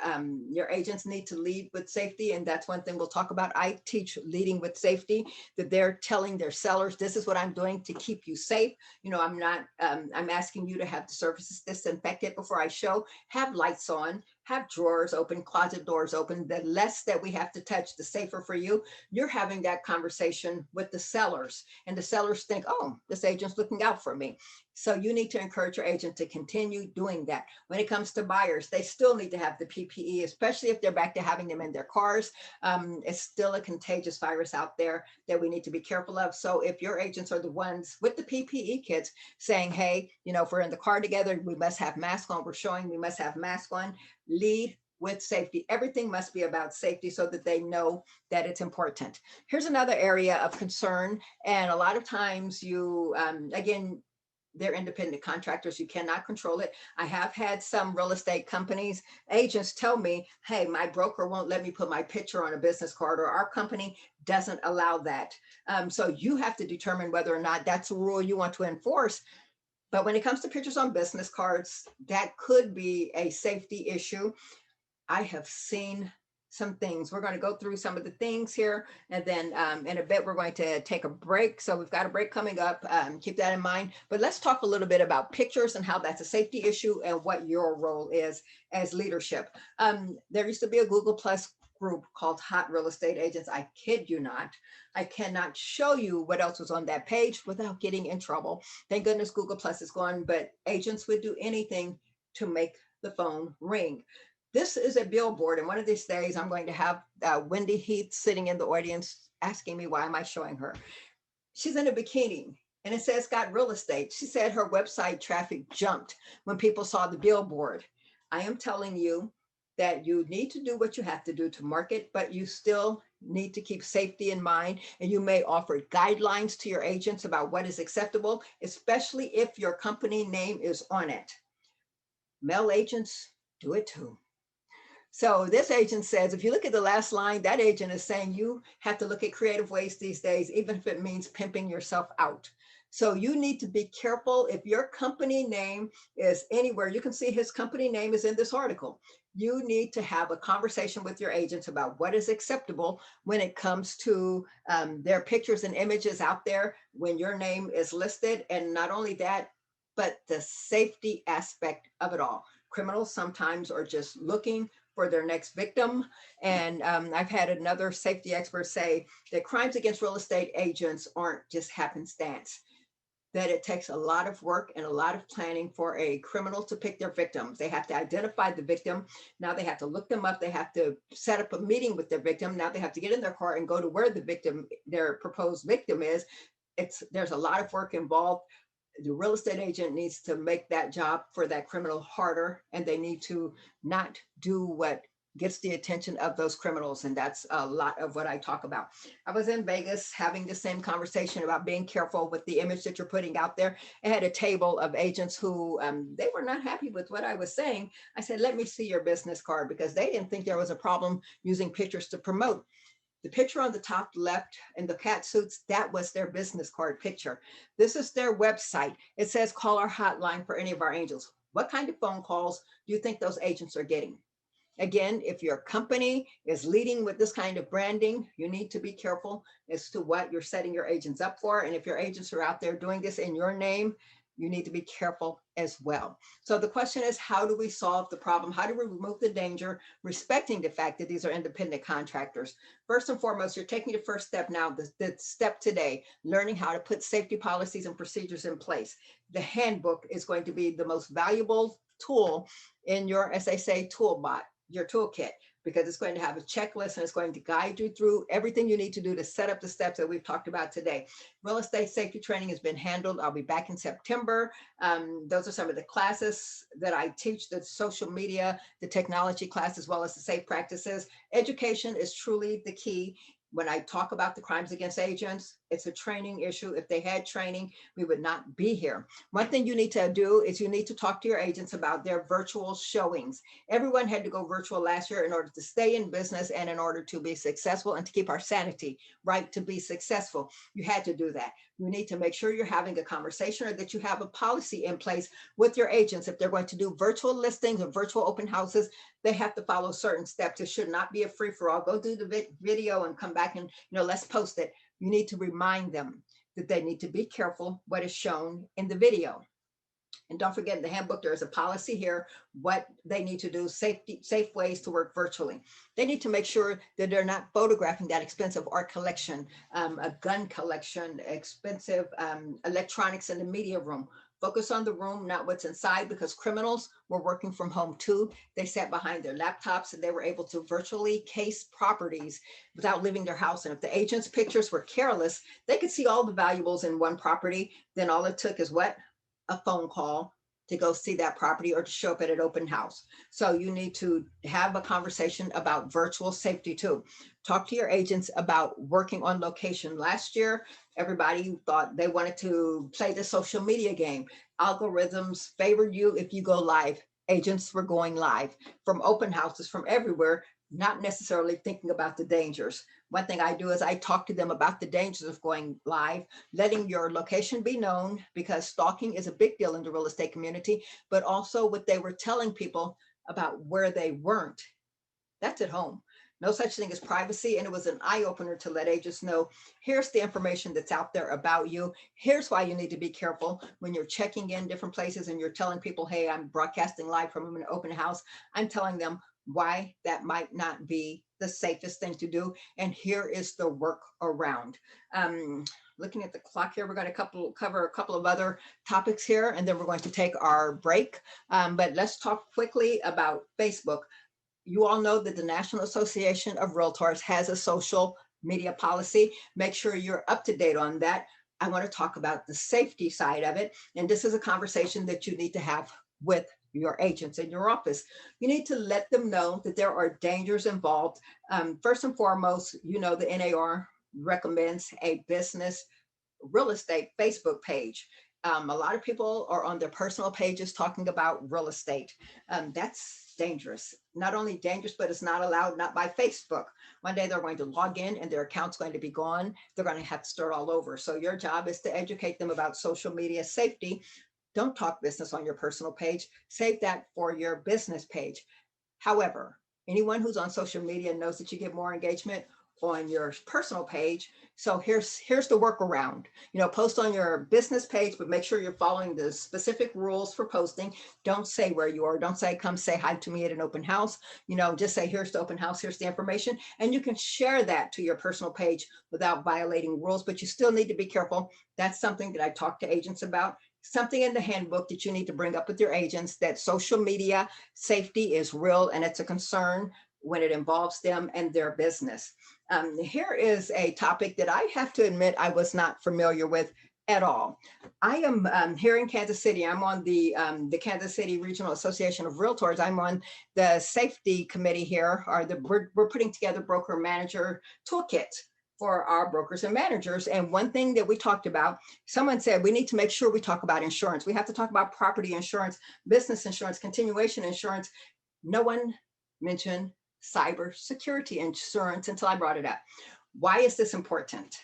agents need to lead with safety, and that's one thing we'll talk about. I teach leading with safety, that they're telling their sellers, this is what I'm doing to keep you safe. You know, I'm asking you to have the surfaces disinfected before I show, have lights on, have drawers open, closet doors open. The less that we have to touch, the safer for you. You're having that conversation with the sellers, and the sellers think, oh, this agent's looking out for me. So you need to encourage your agent to continue doing that. When it comes to buyers, they still need to have the PPE, especially if they're back to having them in their cars. It's still a contagious virus out there that we need to be careful of. So if your agents are the ones with the PPE kits saying, hey, you know, if we're in the car together, we must have masks on, we're showing we must have masks on, lead with safety. Everything must be about safety so that they know that it's important. Here's another area of concern. And a lot of times you, again, they're independent contractors. You cannot control it. I have had some real estate companies, agents tell me, hey, my broker won't let me put my picture on a business card, or our company doesn't allow that. So you have to determine whether or not that's a rule you want to enforce. But when it comes to pictures on business cards, that could be a safety issue. I have seen some things. We're going to go through some of the things here, and then in a bit, we're going to take a break. So we've got a break coming up. Keep that in mind. But let's talk a little bit about pictures and how that's a safety issue and what your role is as leadership. There used to be a Google Plus group called Hot Real Estate Agents. I kid you not. I cannot show you what else was on that page without getting in trouble. Thank goodness Google Plus is gone, but agents would do anything to make the phone ring. This is a billboard, and one of these days I'm going to have Wendy Heath sitting in the audience asking me, why am I showing her? She's in a bikini and it says got real estate. She said her website traffic jumped when people saw the billboard. I am telling you that you need to do what you have to do to market, but you still need to keep safety in mind. And you may offer guidelines to your agents about what is acceptable, especially if your company name is on it. Male agents, do it too. So this agent says, if you look at the last line, that agent is saying you have to look at creative ways these days, even if it means pimping yourself out. So you need to be careful. If your company name is anywhere, you can see his company name is in this article. You need to have a conversation with your agents about what is acceptable when it comes to their pictures and images out there when your name is listed. And not only that, but the safety aspect of it all. Criminals sometimes are just looking for their next victim. And I've had another safety expert say that crimes against real estate agents aren't just happenstance, that it takes a lot of work and a lot of planning for a criminal to pick their victims. They have to identify the victim. Now they have to look them up. They have to set up a meeting with their victim. Now they have to get in their car and go to where the victim, their proposed victim is. There's a lot of work involved. The real estate agent needs to make that job for that criminal harder, and they need to not do what gets the attention of those criminals. And that's a lot of what I talk about. I was in Vegas having the same conversation about being careful with the image that you're putting out there. I had a table of agents who they were not happy with what I was saying. I said, let me see your business card, because they didn't think there was a problem using pictures to promote. The picture on the top left in the cat suits, that was their business card picture. This is their website. It says call our hotline for any of our angels. What kind of phone calls do you think those agents are getting? Again, if your company is leading with this kind of branding, you need to be careful as to what you're setting your agents up for. And if your agents are out there doing this in your name, you need to be careful as well. So the question is, how do we solve the problem? How do we remove the danger, respecting the fact that these are independent contractors? First and foremost, you're taking the first step now, the step today, learning how to put safety policies and procedures in place. The handbook is going to be the most valuable tool in your, as they say, toolbox, your toolkit, because it's going to have a checklist and it's going to guide you through everything you need to do to set up the steps that we've talked about today. Real estate safety training has been handled. I'll be back in September. Those are some of the classes that I teach, the social media, the technology class, as well as the safe practices. Education is truly the key. When I talk about the crimes against agents, it's a training issue. If they had training, we would not be here. One thing you need to do is you need to talk to your agents about their virtual showings. Everyone had to go virtual last year in order to stay in business and in order to be successful and to keep our sanity right to be successful. You had to do that. You need to make sure you're having a conversation or that you have a policy in place with your agents. If they're going to do virtual listings or virtual open houses, they have to follow certain steps. It should not be a free for all. Go do the video and come back and, let's post it. You need to remind them that they need to be careful what is shown in the video. And don't forget, in the handbook, there is a policy here, what they need to do, safe ways to work virtually. They need to make sure that they're not photographing that expensive art collection, a gun collection, expensive electronics in the media room. Focus on the room, not what's inside, because criminals were working from home too. They sat behind their laptops and they were able to virtually case properties without leaving their house. And if the agent's pictures were careless, they could see all the valuables in one property. Then all it took is what? A phone call to go see that property or to show up at an open house. So you need to have a conversation about virtual safety too. Talk to your agents about working on location. Last year, everybody thought they wanted to play the social media game. Algorithms favored you if you go live. Agents were going live from open houses from everywhere, not necessarily thinking about the dangers. One thing I do is I talk to them about the dangers of going live, letting your location be known, because stalking is a big deal in the real estate community, but also what they were telling people about where they weren't. That's at home. No such thing as privacy. And it was an eye opener to let agents know, here's the information that's out there about you. Here's why you need to be careful when you're checking in different places and you're telling people, hey, I'm broadcasting live from an open house. I'm telling them why that might not be the safest thing to do. And here is the workaround. Looking at the clock here, we're going to cover a couple of other topics here, and then we're going to take our break. But let's talk quickly about Facebook. You all know that the National Association of Realtors has a social media policy. Make sure you're up to date on that. I want to talk about the safety side of it. And this is a conversation that you need to have with your agents in your office. You need to let them know that there are dangers involved. First and foremost, the NAR recommends a business real estate Facebook page. A lot of people are on their personal pages talking about real estate. That's dangerous. Not only dangerous, but it's not allowed, not by Facebook. One day they're going to log in and their account's going to be gone. They're going to have to start all over. So your job is to educate them about social media safety. Don't talk business on your personal page. Save that for your business page. However, anyone who's on social media knows that you get more engagement on your personal page. So here's the workaround. Post on your business page, but make sure you're following the specific rules for posting. Don't say where you are. Don't say, come say hi to me at an open house. Just say, here's the open house, here's the information. And you can share that to your personal page without violating rules, but you still need to be careful. That's something that I talk to agents about. Something in the handbook that you need to bring up with your agents, that social media safety is real and it's a concern when it involves them and their business. Here is a topic that I have to admit I was not familiar with at all. I am here in Kansas City. I'm on the Kansas City Regional Association of Realtors. I'm on the safety committee here. We're putting together broker manager toolkit for our brokers and managers. And one thing that we talked about, someone said we need to make sure we talk about insurance. We have to talk about property insurance, business insurance, continuation insurance. No one mentioned cybersecurity insurance until I brought it up. Why is this important?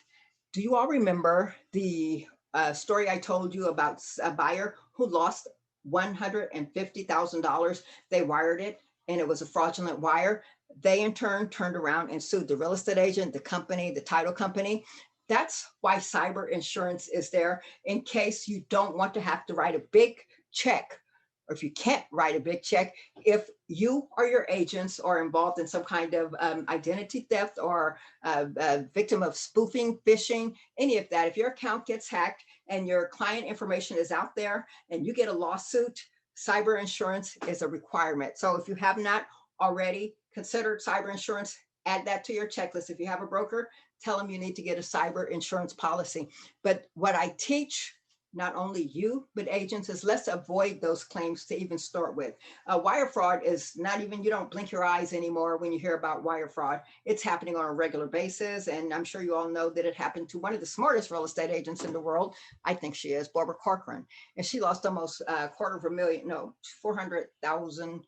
Do you all remember the story I told you about a buyer who lost $150,000? They wired it and it was a fraudulent wire, they in turn turned around and sued the real estate agent, the company, the title company. That's why cyber insurance is there, in case you don't want to have to write a big check, or if you can't write a big check, if you or your agents are involved in some kind of identity theft or victim of spoofing, phishing, any of that. If your account gets hacked and your client information is out there and you get a lawsuit, cyber insurance is a requirement. So if you have not already considered cyber insurance, add that to your checklist. If you have a broker, tell them you need to get a cyber insurance policy. But what I teach, not only you, but agents, is let's avoid those claims to even start with. Wire fraud is not even, you don't blink your eyes anymore when you hear about wire fraud. It's happening on a regular basis. And I'm sure you all know that it happened to one of the smartest real estate agents in the world. I think she is, Barbara Corcoran. And she lost almost $250,000, no, $400,000.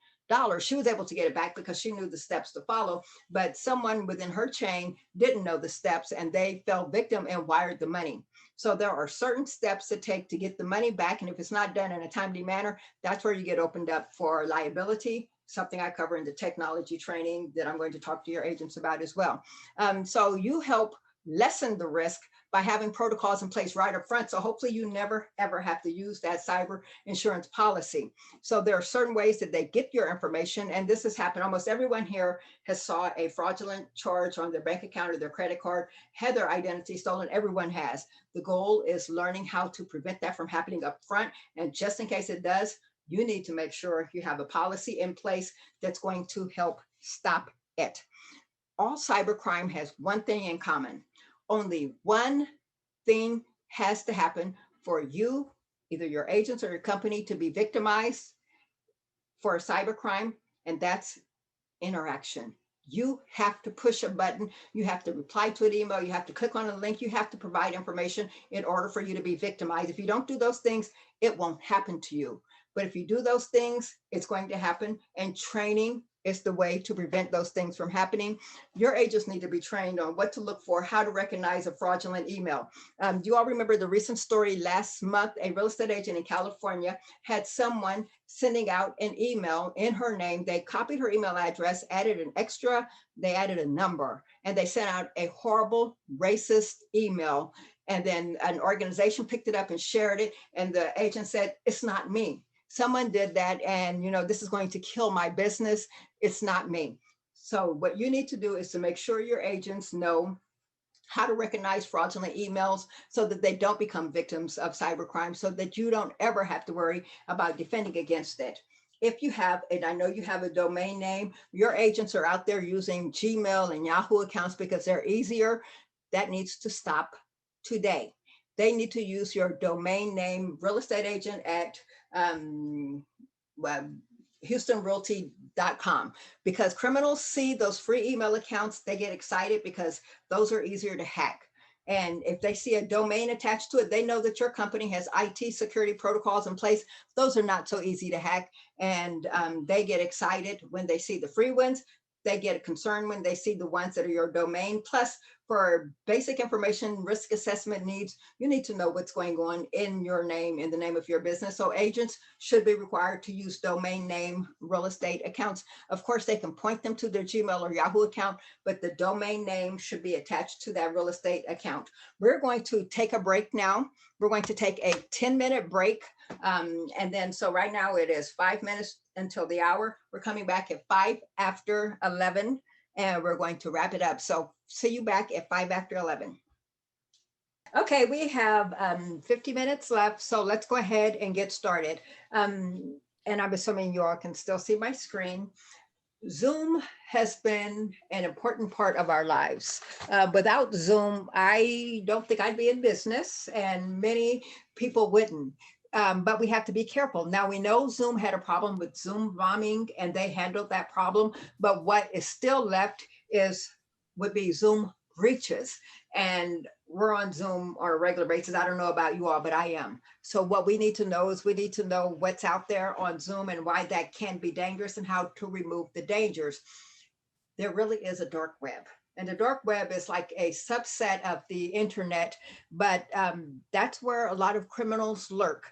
She was able to get it back because she knew the steps to follow, but someone within her chain didn't know the steps and they fell victim and wired the money. So there are certain steps to take to get the money back. And if it's not done in a timely manner, that's where you get opened up for liability, something I cover in the technology training that I'm going to talk to your agents about as well. So you help lessen the risk by having protocols in place right up front. So hopefully you never, ever have to use that cyber insurance policy. So there are certain ways that they get your information. And this has happened. Almost everyone here has saw a fraudulent charge on their bank account or their credit card, had their identity stolen. Everyone has. The goal is learning how to prevent that from happening up front. And just in case it does, you need to make sure you have a policy in place that's going to help stop it. All cybercrime has one thing in common. Only one thing has to happen for you, either your agents or your company, to be victimized for a cybercrime, and that's interaction. You have to push a button, you have to reply to an email, you have to click on a link, you have to provide information in order for you to be victimized. If you don't do those things, it won't happen to you. But if you do those things, it's going to happen. And training is the way to prevent those things from happening. Your agents need to be trained on what to look for, how to recognize a fraudulent email. Do you all remember the recent story last month? A real estate agent in California had someone sending out an email in her name. They copied her email address, added an extra, they added a number, and they sent out a horrible racist email. And then an organization picked it up and shared it. And the agent said, "It's not me. Someone did that, and this is going to kill my business. It's not me." So what you need to do is to make sure your agents know how to recognize fraudulent emails so that they don't become victims of cybercrime, so that you don't ever have to worry about defending against it. If you have, and I know you have a domain name, your agents are out there using Gmail and Yahoo accounts because they're easier. That needs to stop today. They need to use your domain name, real estate agent at HoustonRealty.com, because criminals see those free email accounts. They get excited because those are easier to hack. And if they see a domain attached to it, they know that your company has IT security protocols in place. Those are not so easy to hack. And they get excited when they see the free ones. They get concerned when they see the ones that are your domain. Plus, for basic information, risk assessment needs, you need to know what's going on in your name, in the name of your business. So agents should be required to use domain name real estate accounts. Of course, they can point them to their Gmail or Yahoo account, but the domain name should be attached to that real estate account. We're going to take a break now. We're going to take a 10-minute break. And then, so right now it is 5 minutes until the hour. We're coming back at 5 after 11, and we're going to wrap it up. So see you back at 5 after 11. Okay, we have 50 minutes left, so let's go ahead and get started. And I'm assuming you all can still see my screen. Zoom has been an important part of our lives. Without Zoom, I don't think I'd be in business, and many people wouldn't. But we have to be careful. Now, we know Zoom had a problem with Zoom bombing, and they handled that problem. But what is still left would be Zoom breaches. And we're on Zoom on a regular basis. I don't know about you all, but I am. So what we need to know is we need to know what's out there on Zoom and why that can be dangerous and how to remove the dangers. There really is a dark web. And the dark web is like a subset of the internet, but that's where a lot of criminals lurk.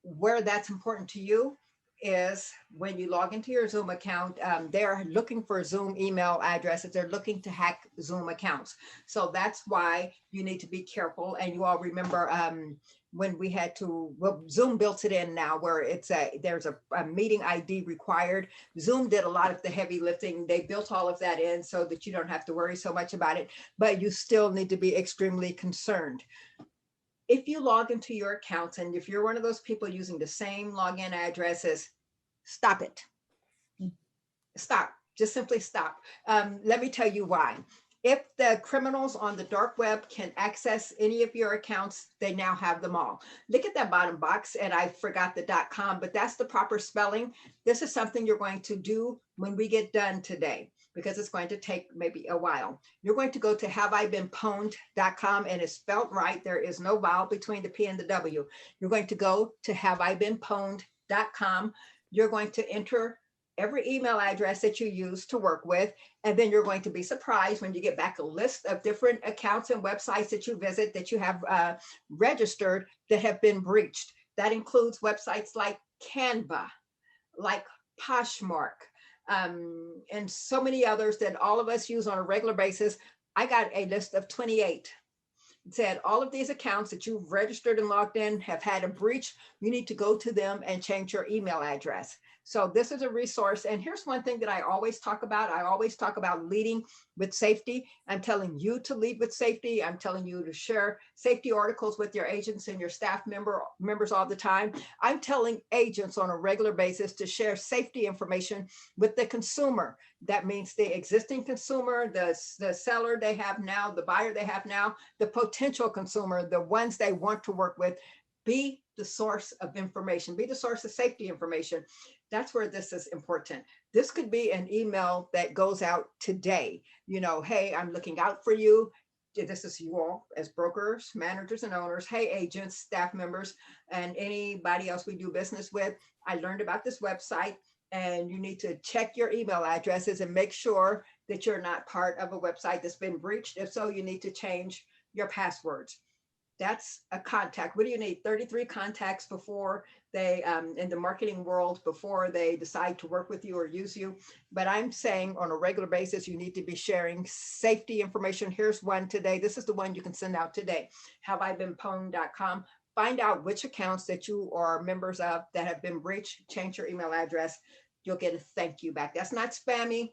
Where that's important to you is when you log into your Zoom account, they're looking for Zoom email addresses. They're looking to hack Zoom accounts. So that's why you need to be careful. And you all remember when we had to, well, Zoom built it in now where there's a meeting ID required. Zoom did a lot of the heavy lifting. They built all of that in so that you don't have to worry so much about it, but you still need to be extremely concerned. If you log into your accounts and if you're one of those people using the same login addresses, stop it. Stop. Just simply stop. Let me tell you why. If the criminals on the dark web can access any of your accounts, they now have them all. Look at that bottom box, and I forgot the .com, but that's the proper spelling. This is something you're going to do when we get done today, because it's going to take maybe a while. You're going to go to haveibeenpwned.com, and it's spelled right. There is no vowel between the P and the W. You're going to go to haveibeenpwned.com. You're going to enter every email address that you use to work with. And then you're going to be surprised when you get back a list of different accounts and websites that you visit that you have registered that have been breached. That includes websites like Canva, like Poshmark, and so many others that all of us use on a regular basis. I got a list of 28. It said all of these accounts that you've registered and logged in have had a breach. You need to go to them and change your email address. So this is a resource. And here's one thing that I always talk about. I always talk about leading with safety. I'm telling you to lead with safety. I'm telling you to share safety articles with your agents and your staff members all the time. I'm telling agents on a regular basis to share safety information with the consumer. That means the existing consumer, the seller they have now, the buyer they have now, the potential consumer, the ones they want to work with. Be the source of information, be the source of safety information. That's where this is important. This could be an email that goes out today. You know, hey, I'm looking out for you. This is you all as brokers, managers, and owners. Hey, agents, staff members, and anybody else we do business with. I learned about this website, and you need to check your email addresses and make sure that you're not part of a website that's been breached. If so, you need to change your passwords. That's a contact. What do you need? 33 contacts before they, in the marketing world, before they decide to work with you or use you. But I'm saying on a regular basis, you need to be sharing safety information. Here's one today. This is the one you can send out today. haveibeenpwned.com. Find out which accounts that you are members of that have been breached. Change your email address. You'll get a thank you back. That's not spammy.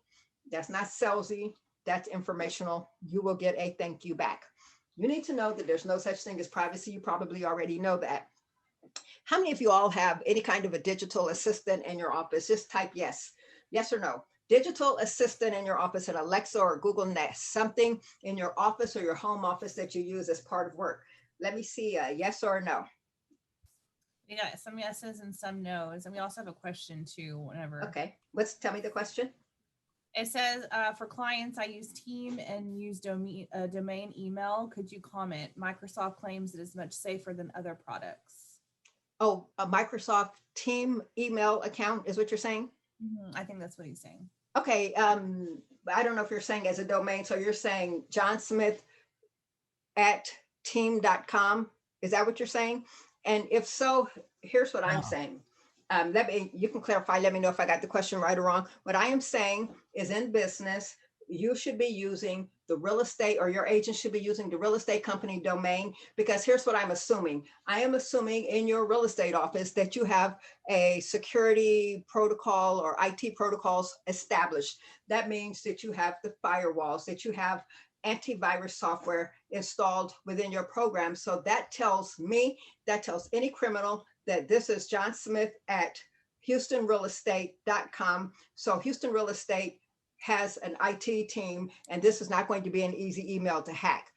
That's not salesy. That's informational. You will get a thank you back. You need to know that there's no such thing as privacy. You probably already know that. How many of you all have any kind of a digital assistant in your office? Just type yes or no. Digital assistant in your office, an Alexa or Google Nest, something in your office or your home office that you use as part of work. Let me see a yes or a no. We got some yeses and some nos. And we also have a question too, whenever. Okay, tell me the question. It says, for clients, I use Team and use domain email. Could you comment? Microsoft claims it is much safer than other products. Oh, a Microsoft Team email account is what you're saying? Mm-hmm. I think that's what he's saying. Okay, I don't know if you're saying as a domain, so you're saying John Smith at team.com. Is that what you're saying? And if so, here's what I'm saying. You can clarify, let me know if I got the question right or wrong. What I am saying is in business, you should be using the real estate, or your agent should be using the real estate company domain, because here's what I'm assuming. I am assuming in your real estate office that you have a security protocol or IT protocols established. That means that you have the firewalls, that you have antivirus software installed within your program. So that tells me, that tells any criminal that this is John Smith at HoustonRealEstate.com. So Houston Real Estate has an IT team, and this is not going to be an easy email to hack.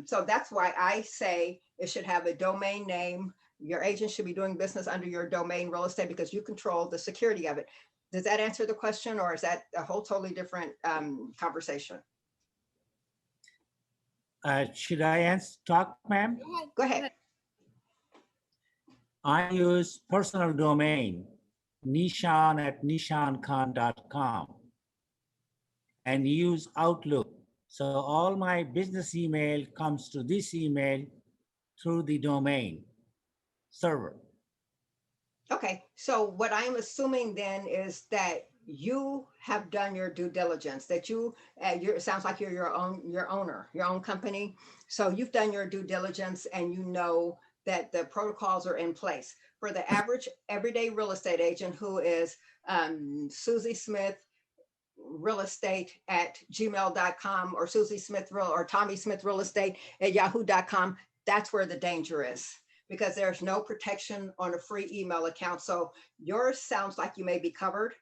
So that's why I say it should have a domain name. Your agent should be doing business under your domain real estate because you control the security of it. Does that answer the question, or is that a whole totally different conversation? Should I talk, ma'am? Go ahead. I use personal domain, Nishan at nishankhan.com, and use Outlook. So all my business email comes to this email through the domain server. Okay, so what I'm assuming then is that you have done your due diligence, that it sounds like you're your owner, your own company. So you've done your due diligence and you know that the protocols are in place. For the average everyday real estate agent who is Susie Smith real estate at gmail.com or Susie Smith real or Tommy Smith real estate at yahoo.com, that's where the danger is because there's no protection on a free email account. So yours sounds like you may be covered,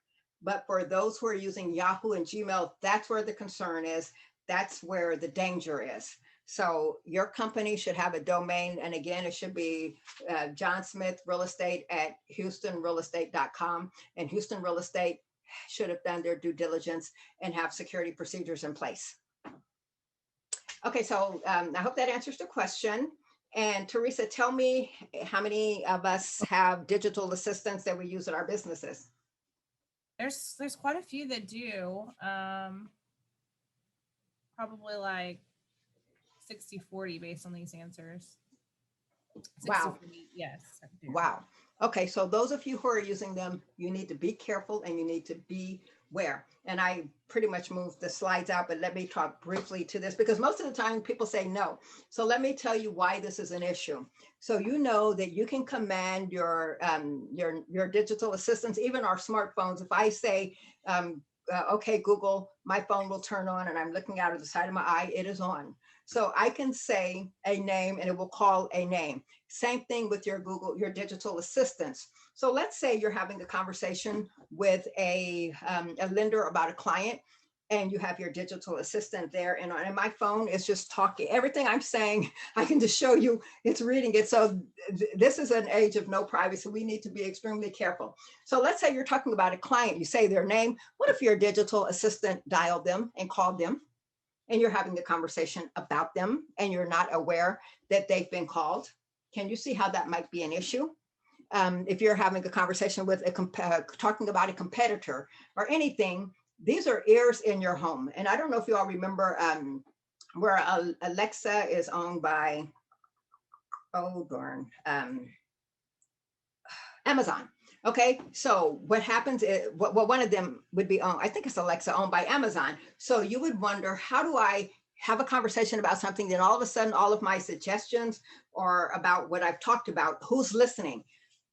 but for those who are using Yahoo and Gmail, that's where the concern is. That's where the danger is. So your company should have a domain. And again, it should be John Smith Real Estate at HoustonRealEstate.com. And Houston Real Estate should have done their due diligence and have security procedures in place. Okay, so I hope that answers the question. And Teresa, tell me how many of us have digital assistants that we use in our businesses? There's quite a few that do. Probably like 60-40 based on these answers. 60, wow. 40, yes. I do. Wow. Okay, so those of you who are using them, you need to be careful and you need to beware. And I pretty much moved the slides out, but let me talk briefly to this because most of the time people say no. So let me tell you why this is an issue. So you know that you can command your digital assistants, even our smartphones. If I say, okay, Google, my phone will turn on and I'm looking out of the side of my eye, it is on. So I can say a name and it will call a name. Same thing with your Google, your digital assistants. So let's say you're having a conversation with a lender about a client and you have your digital assistant there and my phone is just talking. Everything I'm saying, I can just show you, it's reading it. So this is an age of no privacy. We need to be extremely careful. So let's say you're talking about a client, you say their name. What if your digital assistant dialed them and called them? And you're having the conversation about them and you're not aware that they've been called. Can you see how that might be an issue? If you're having a conversation with talking about a competitor or anything, these are ears in your home. And I don't know if you all remember where Alexa is owned by, oh darn, Amazon. Okay, so what happens is, well, one of them would be owned, I think it's Alexa, owned by Amazon. So you would wonder, how do I have a conversation about something, then all of a sudden, all of my suggestions or about what I've talked about, who's listening?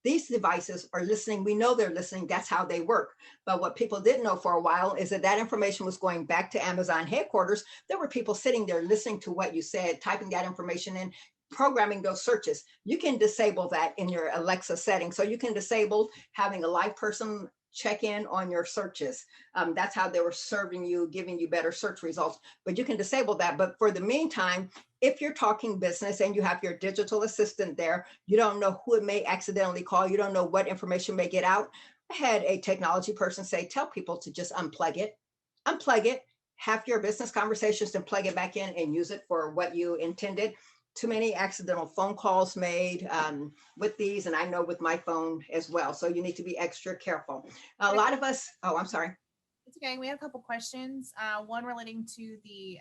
These devices are listening. We know they're listening. That's how they work. But what people didn't know for a while is that information was going back to Amazon headquarters. There were people sitting there listening to what you said, typing that information in, programming those searches. You can disable that in your Alexa settings. So you can disable having a live person check in on your searches. That's how they were serving you, giving you better search results. But you can disable that. But for the meantime, if you're talking business and you have your digital assistant there, you don't know who it may accidentally call. You don't know what information may get out. I had a technology person say, tell people to just unplug it, have your business conversations and plug it back in and use it for what you intended. Too many accidental phone calls made with these, and I know with my phone as well. So you need to be extra careful. A lot of us, oh, I'm sorry. It's okay. We have a couple questions. One relating to the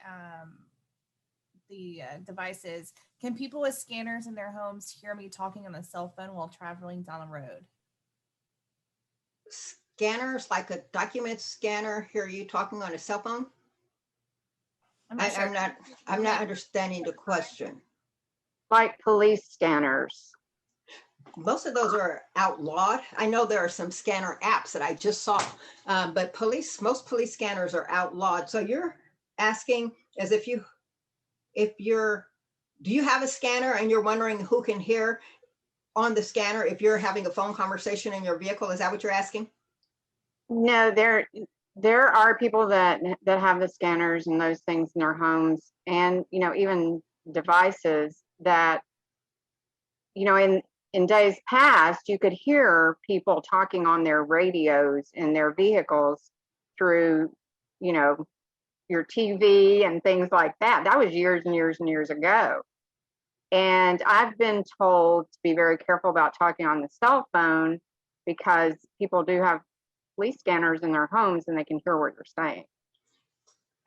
devices. Can people with scanners in their homes hear me talking on the cell phone while traveling down the road? Scanners, like a document scanner, hear you talking on a cell phone? I'm not understanding the question. Like police scanners. Most of those are outlawed. I know there are some scanner apps that I just saw, but most police scanners are outlawed. So you're asking as if do you have a scanner and you're wondering who can hear on the scanner if you're having a phone conversation in your vehicle? Is that what you're asking? No, there are people that have the scanners and those things in their homes, and even devices that in days past you could hear people talking on their radios in their vehicles through your TV and things like that. That was years and years and years ago. And I've been told to be very careful about talking on the cell phone because people do have police scanners in their homes and they can hear what you're saying.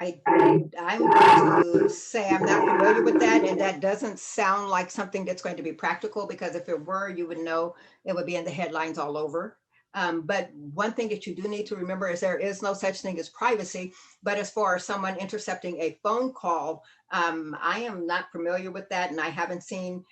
I'm going to say I'm not familiar with that, and that doesn't sound like something that's going to be practical, because if it were, you would know it would be in the headlines all over. But one thing that you do need to remember is there is no such thing as privacy. But as far as someone intercepting a phone call, I am not familiar with that, and I haven't seen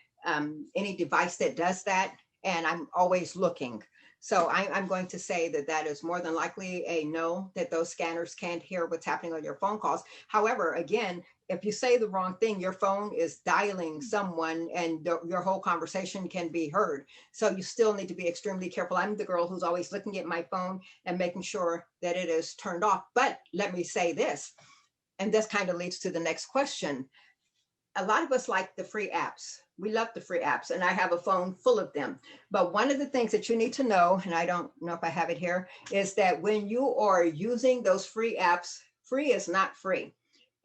any device that does that, and I'm always looking. So I'm going to say that that is more than likely a no, that those scanners can't hear what's happening on your phone calls. However, again, if you say the wrong thing, your phone is dialing someone and your whole conversation can be heard. So you still need to be extremely careful. I'm the girl who's always looking at my phone and making sure that it is turned off. But let me say this, and this kind of leads to the next question. A lot of us like the free apps. We love the free apps, and I have a phone full of them. But one of the things that you need to know, and I don't know if I have it here, is that when you are using those free apps, free is not free.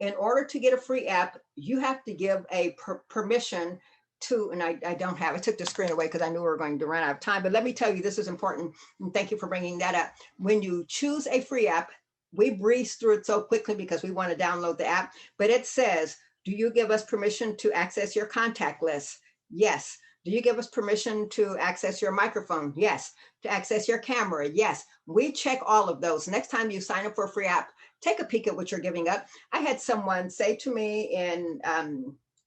In order to get a free app, you have to give a permission to, and I don't have, I took the screen away because I knew we were going to run out of time, but let me tell you, this is important, and thank you for bringing that up. When you choose a free app, we breeze through it so quickly because we want to download the app, but it says, do you give us permission to access your contact list? Yes. Do you give us permission to access your microphone? Yes. To access your camera? Yes. We check all of those. Next time you sign up for a free app, take a peek at what you're giving up. I had someone say to me in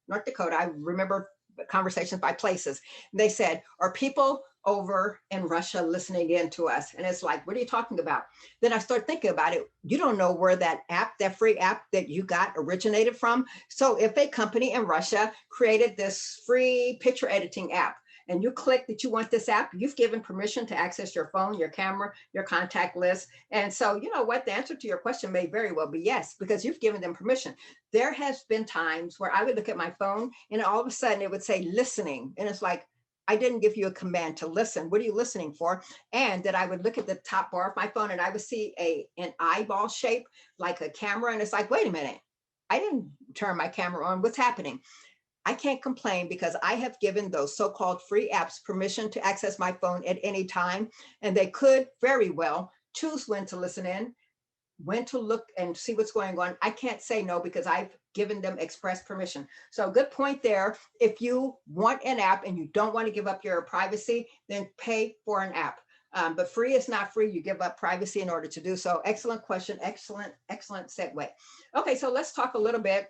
North Dakota, I remember conversations by places. They said, are people over in Russia listening in to us? And it's like, what are you talking about? Then I start thinking about it. You don't know where that app, that free app that you got originated from. So if a company in Russia created this free picture editing app, and you click that you want this app, you've given permission to access your phone, your camera, your contact list. And so, you know what, the answer to your question may very well be yes, because you've given them permission. There has been times where I would look at my phone and all of a sudden it would say listening. And it's like, I didn't give you a command to listen. What are you listening for? And that I would look at the top bar of my phone and I would see an eyeball shape like a camera. And it's like, wait a minute, I didn't turn my camera on. What's happening? I can't complain because I have given those so-called free apps permission to access my phone at any time. And they could very well choose when to listen in, when to look and see what's going on. I can't say no because I've given them express permission. So good point there. If you want an app and you don't want to give up your privacy, then pay for an app. But free is not free. You give up privacy in order to do so. Excellent question. Excellent segue. Okay, so let's talk a little bit.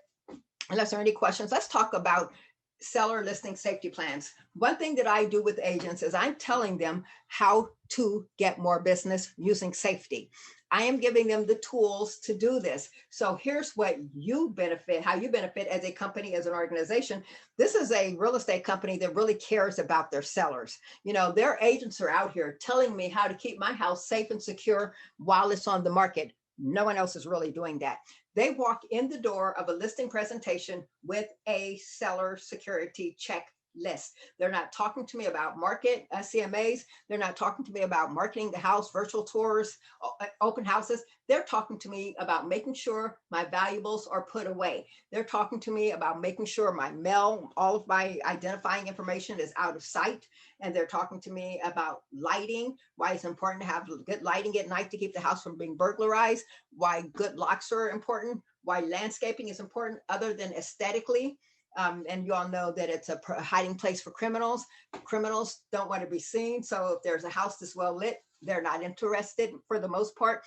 Unless there are any questions, let's talk about seller listing safety plans. One thing that I do with agents is I'm telling them how to get more business using safety. I am giving them the tools to do this. So here's what you benefit, how you benefit as a company, as an organization. This is a real estate company that really cares about their sellers. You know, their agents are out here telling me how to keep my house safe and secure while it's on the market. No one else is really doing that. They walk in the door of a listing presentation with a seller security checklist. They're not talking to me about market CMAs. They're not talking to me about marketing the house, virtual tours, open houses. They're talking to me about making sure my valuables are put away. They're talking to me about making sure my mail, all of my identifying information is out of sight. And they're talking to me about lighting, why it's important to have good lighting at night to keep the house from being burglarized, why good locks are important, why landscaping is important other than aesthetically. And you all know that it's a hiding place for criminals. Criminals don't want to be seen. So if there's a house that's well lit, they're not interested for the most part.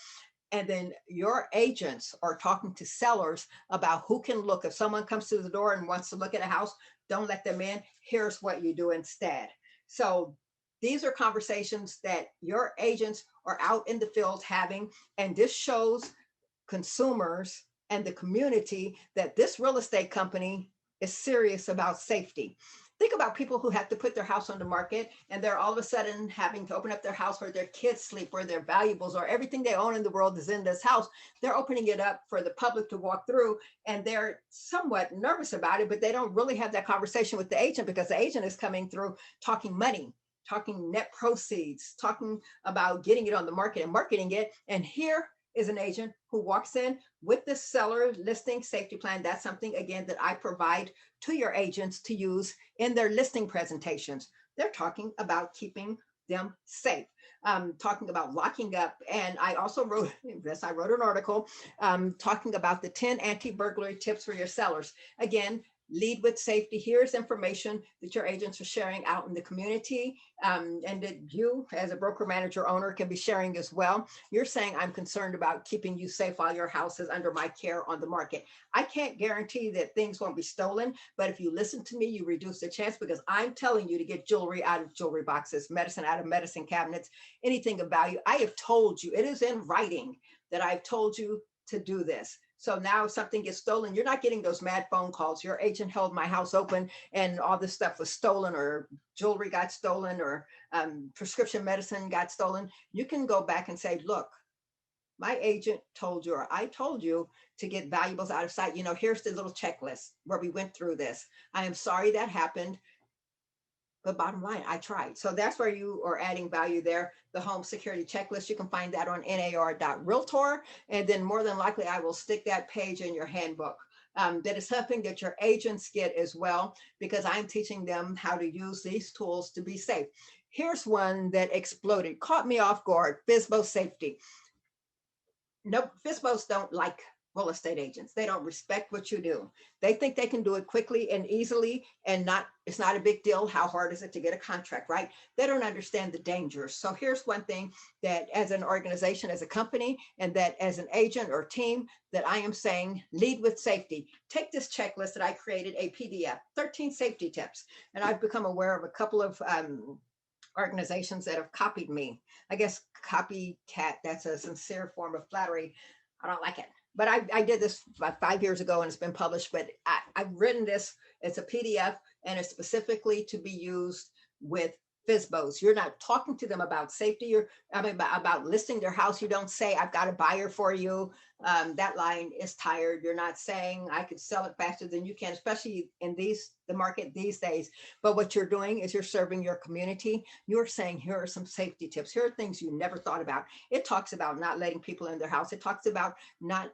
And then your agents are talking to sellers about who can look. If someone comes to the door and wants to look at a house, don't let them in. Here's what you do instead. So these are conversations that your agents are out in the field having, and this shows consumers and the community that this real estate company is serious about safety. Think about people who have to put their house on the market and they're all of a sudden having to open up their house where their kids sleep, where their valuables or everything they own in the world is in this house. They're opening it up for the public to walk through and they're somewhat nervous about it, but they don't really have that conversation with the agent because the agent is coming through talking money, talking net proceeds, talking about getting it on the market and marketing it. And here is an agent who walks in with the seller listing safety plan. That's something, again, that I provide to your agents to use in their listing presentations. They're talking about keeping them safe. Talking about locking up. And I also wrote this, I wrote an article talking about the 10 anti-burglary tips for your sellers. Again, lead with safety. Here's information that your agents are sharing out in the community, and that you as a broker manager owner can be sharing as well. You're saying, I'm concerned about keeping you safe while your house is under my care on the market. I can't guarantee that things won't be stolen, but if you listen to me, you reduce the chance, because I'm telling you to get jewelry out of jewelry boxes, medicine out of medicine cabinets, anything of value. I have told you, it is in writing that I've told you to do this. So now if something gets stolen, you're not getting those mad phone calls. Your agent held my house open and all this stuff was stolen, or jewelry got stolen, or prescription medicine got stolen. You can go back and say, look, my agent told you, or I told you to get valuables out of sight. Here's the little checklist where we went through this. I am sorry that happened. But bottom line, I tried. So that's where you are adding value there. The home security checklist, you can find that on nar.realtor. And then more than likely, I will stick that page in your handbook. That is something that your agents get as well, because I'm teaching them how to use these tools to be safe. Here's one that exploded, caught me off guard, FSBO safety. Nope, FSBOs don't like real estate agents. They don't respect what you do. They think they can do it quickly and easily, and it's not a big deal. How hard is it to get a contract, right? They don't understand the dangers. So here's one thing that as an organization, as a company, and that as an agent or team, that I am saying, lead with safety. Take this checklist that I created, a PDF, 13 safety tips. And I've become aware of a couple of organizations that have copied me. I guess copycat, that's a sincere form of flattery. I don't like it. But I did this about 5 years ago and it's been published, but I've written this, it's a PDF, and it's specifically to be used with FSBOs. You're not talking to them about safety. About listing their house. You don't say, I've got a buyer for you. That line is tired. You're not saying I could sell it faster than you can, especially in the market these days. But what you're doing is you're serving your community. You're saying, here are some safety tips. Here are things you never thought about. It talks about not letting people in their house. It talks about not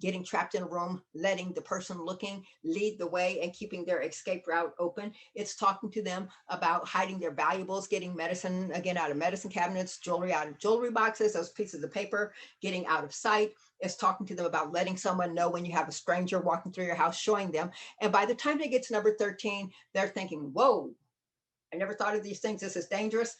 getting trapped in a room, letting the person looking lead the way and keeping their escape route open. It's talking to them about hiding their valuables, getting medicine, again, out of medicine cabinets, jewelry out of jewelry boxes, those pieces of paper, getting out of sight. It's talking to them about letting someone know when you have a stranger walking through your house, showing them. And by the time they get to number 13, they're thinking, whoa, I never thought of these things. This is dangerous.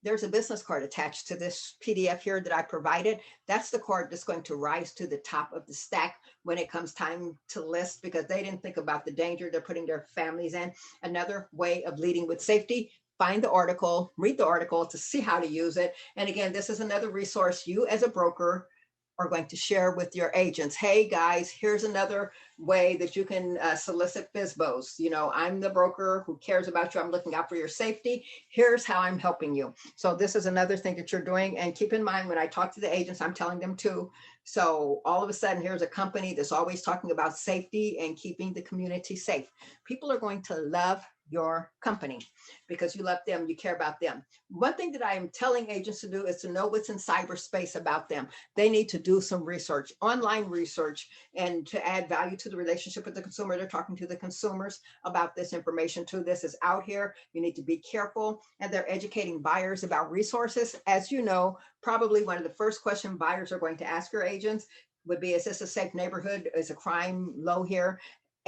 There's a business card attached to this PDF here that I provided. That's the card that's going to rise to the top of the stack when it comes time to list, because they didn't think about the danger they're putting their families in. Another way of leading with safety: find the article, read the article to see how to use it. And again, this is another resource you as a broker are going to share with your agents. Hey guys, here's another way that you can solicit FSBOs. I'm the broker who cares about you. I'm looking out for your safety. Here's how I'm helping you. So this is another thing that you're doing. And keep in mind, when I talk to the agents, I'm telling them too. So all of a sudden, here's a company that's always talking about safety and keeping the community safe. People are going to love your company because you love them, you care about them. One thing that I am telling agents to do is to know what's in cyberspace about them. They need to do some research, online research, and to add value to the relationship with the consumer. They're talking to the consumers about this information too. This is out here. You need to be careful. And they're educating buyers about resources. As you know, probably one of the first questions buyers are going to ask your agents would be, is this a safe neighborhood? Is a crime low here?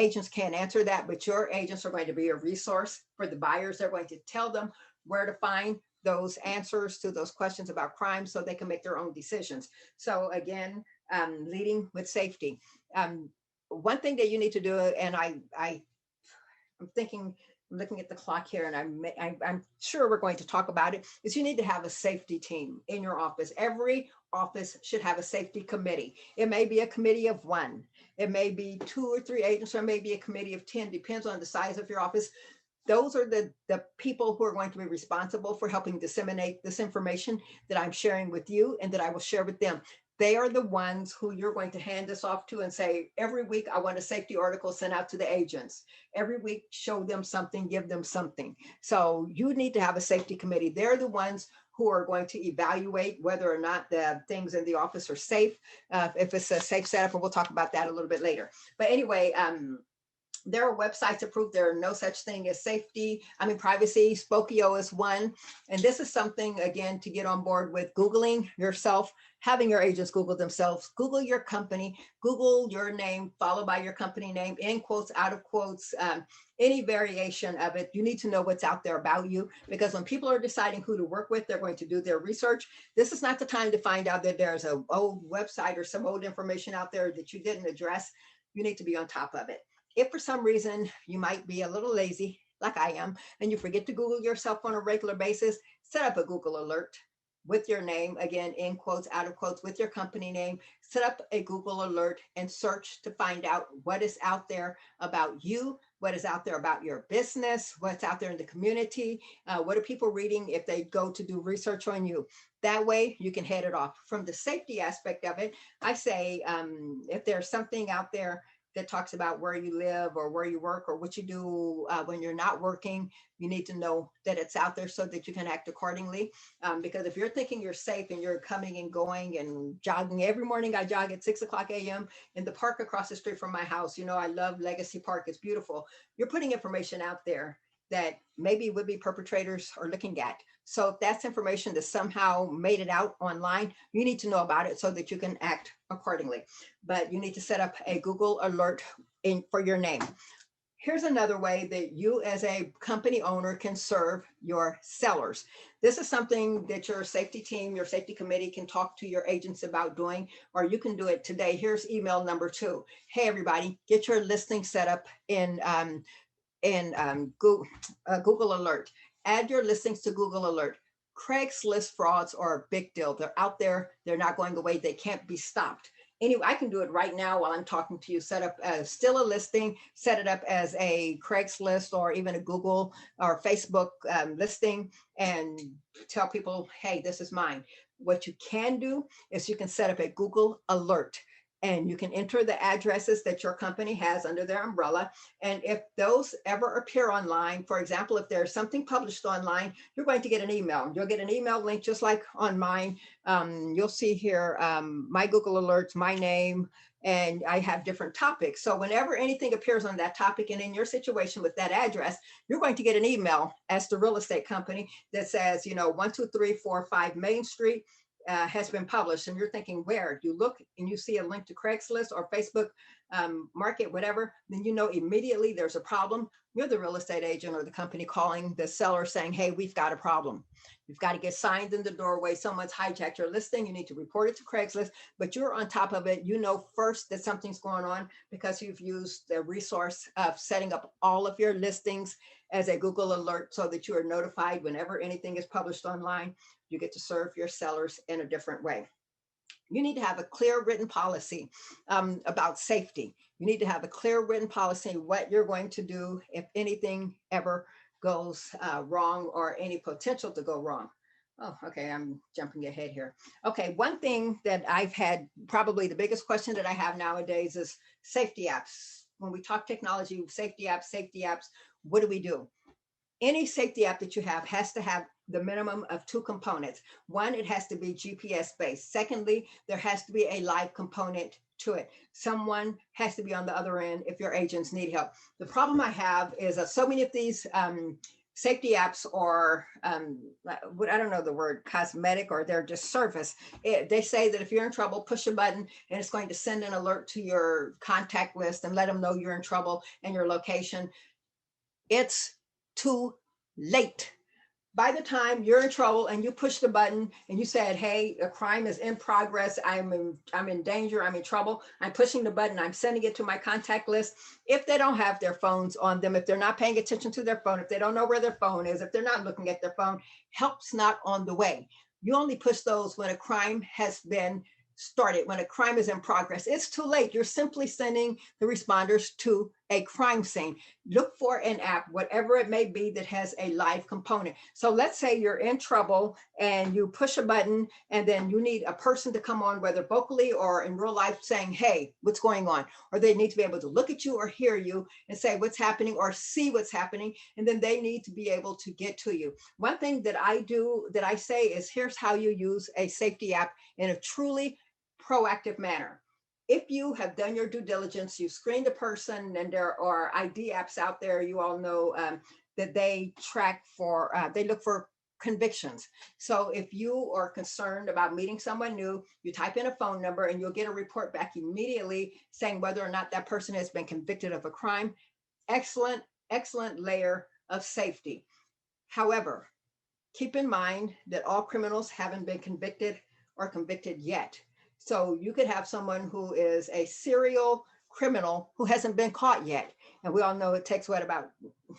Agents can't answer that, but your agents are going to be a resource for the buyers. They're going to tell them where to find those answers to those questions about crime so they can make their own decisions. So again, leading with safety. One thing that you need to do, and I'm thinking, looking at the clock here, and I'm sure we're going to talk about it, is you need to have a safety team in your office. Every office should have a safety committee. It may be a committee of one. It may be 2 or 3 agents, or maybe a committee of 10, depends on the size of your office. Those are the people who are going to be responsible for helping disseminate this information that I'm sharing with you and that I will share with them. They are the ones who you're going to hand this off to and say, every week I want a safety article sent out to the agents. Every week, show them something, give them something. So you need to have a safety committee. They're the ones who are going to evaluate whether or not the things in the office are safe, if it's a safe setup, and we'll talk about that a little bit later. But anyway, There are websites that prove there are no such thing as privacy. Spokio is one. And this is something, again, to get on board with Googling yourself, having your agents Google themselves, Google your company, Google your name, followed by your company name, in quotes, out of quotes, any variation of it. You need to know what's out there about you, because when people are deciding who to work with, they're going to do their research. This is not the time to find out that there's an old website or some old information out there that you didn't address. You need to be on top of it. If for some reason you might be a little lazy, like I am, and you forget to Google yourself on a regular basis, set up a Google alert with your name, again, in quotes, out of quotes, with your company name. Set up a Google alert and search to find out what is out there about you, what is out there about your business, what's out there in the community, what are people reading if they go to do research on you. That way you can head it off. From the safety aspect of it, I say if there's something out there that talks about where you live or where you work or what you do when you're not working, you need to know that it's out there so that you can act accordingly. Because if you're thinking you're safe and you're coming and going and jogging, every morning I jog at 6 o'clock a.m. in the park across the street from my house. You know, I love Legacy Park. It's beautiful. You're putting information out there that maybe would-be perpetrators are looking at. So if that's information that somehow made it out online, you need to know about it so that you can act accordingly. But you need to set up a Google alert for your name. Here's another way that you as a company owner can serve your sellers. This is something that your safety team, your safety committee can talk to your agents about doing, or you can do it today. Here's email number 2. Hey, everybody, get your listing set up in Google Alert. Add your listings to Google Alert. Craigslist frauds are a big deal. They're out there. They're not going away. They can't be stopped. Anyway, I can do it right now while I'm talking to you. Set up still a listing, set it up as a Craigslist or even a Google or Facebook listing, and tell people, hey, this is mine. What you can do is you can set up a Google Alert, and you can enter the addresses that your company has under their umbrella. And if those ever appear online, for example, if there's something published online, you're going to get an email. You'll get an email link just like on mine. You'll see here my Google alerts, my name, and I have different topics. So whenever anything appears on that topic and in your situation with that address, you're going to get an email as the real estate company that says, 12345 Main Street, has been published. And you're thinking, where? You look and you see a link to Craigslist or Facebook Market, whatever, then you know immediately there's a problem. You're the real estate agent or the company calling the seller saying, hey, we've got a problem. You've got to get signs in the doorway. Someone's hijacked your listing. You need to report it to Craigslist, but you're on top of it. You know first that something's going on because you've used the resource of setting up all of your listings as a Google alert so that you are notified whenever anything is published online. You get to serve your sellers in a different way. You need to have a clear written policy about safety. You need to have a clear written policy what you're going to do if anything ever goes wrong or any potential to go wrong. Oh, okay, I'm jumping ahead here. Okay, one thing that I've had, probably the biggest question that I have nowadays is safety apps. When we talk technology, safety apps, what do we do? Any safety app that you have has to have the minimum of 2 components. One, it has to be GPS based. Secondly, there has to be a live component to it. Someone has to be on the other end if your agents need help. The problem I have is that so many of these safety apps are, I don't know the word, cosmetic, or they're just surface. They say that if you're in trouble, push a button and it's going to send an alert to your contact list and let them know you're in trouble and your location. It's too late. By the time you're in trouble and you push the button and you said, hey, a crime is in progress, I'm in danger, I'm in trouble, I'm pushing the button, I'm sending it to my contact list. If they don't have their phones on them, if they're not paying attention to their phone, if they don't know where their phone is, if they're not looking at their phone, help's not on the way. You only push those when a crime has been started, when a crime is in progress. It's too late. You're simply sending the responders to a crime scene. Look for an app, whatever it may be, that has a live component. So let's say you're in trouble and you push a button and then you need a person to come on, whether vocally or in real life, saying, hey, what's going on? Or they need to be able to look at you or hear you and say what's happening or see what's happening. And then they need to be able to get to you. One thing that I do, that I say, is here's how you use a safety app in a truly proactive manner. if you have done your due diligence, you screened a person, and there are ID apps out there, you all know that they track for, they look for convictions. So if you are concerned about meeting someone new, you type in a phone number and you'll get a report back immediately saying whether or not that person has been convicted of a crime. Excellent, excellent layer of safety. However, keep in mind that all criminals haven't been convicted or convicted yet. So you could have someone who is a serial criminal who hasn't been caught yet. And we all know it takes what, about,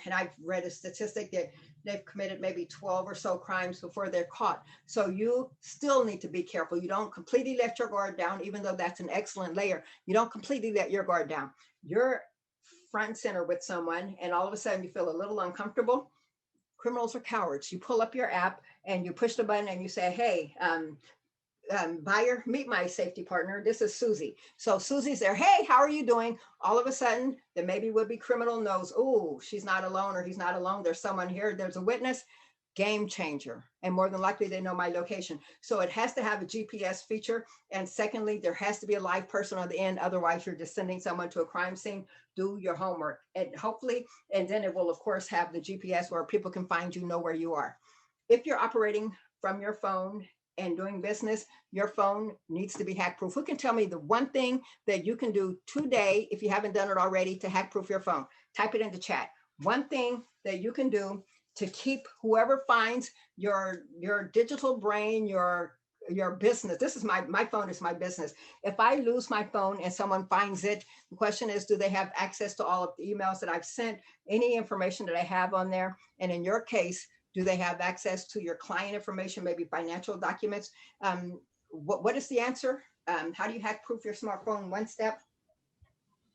and I've read a statistic that they've committed maybe 12 or so crimes before they're caught. So you still need to be careful. You don't completely let your guard down, even though that's an excellent layer. You don't completely let your guard down. You're front and center with someone, and all of a sudden you feel a little uncomfortable. Criminals are cowards. You pull up your app and you push the button and you say, hey, buyer, meet my safety partner. This is Susie. So Susie's there. Hey, how are you doing? All of a sudden, the maybe would-be criminal knows, oh, she's not alone, or he's not alone. There's someone here. There's a witness. Game changer. And more than likely, they know my location. So it has to have a GPS feature. And secondly, there has to be a live person on the end. Otherwise, you're just sending someone to a crime scene. Do your homework. And hopefully, and then it will, of course, have the GPS where people can find you, know where you are. If you're operating from your phone and doing business, your phone needs to be hack proof. Who can tell me the one thing that you can do today, if you haven't done it already, to hack proof your phone? Type it into chat. One thing that you can do to keep whoever finds your digital brain, your business. This is my phone is my business. If I lose my phone and someone finds it, the question is, do they have access to all of the emails that I've sent, any information that I have on there? And in your case, do they have access to your client information, maybe financial documents? What is the answer? How do you hack proof your smartphone? One step.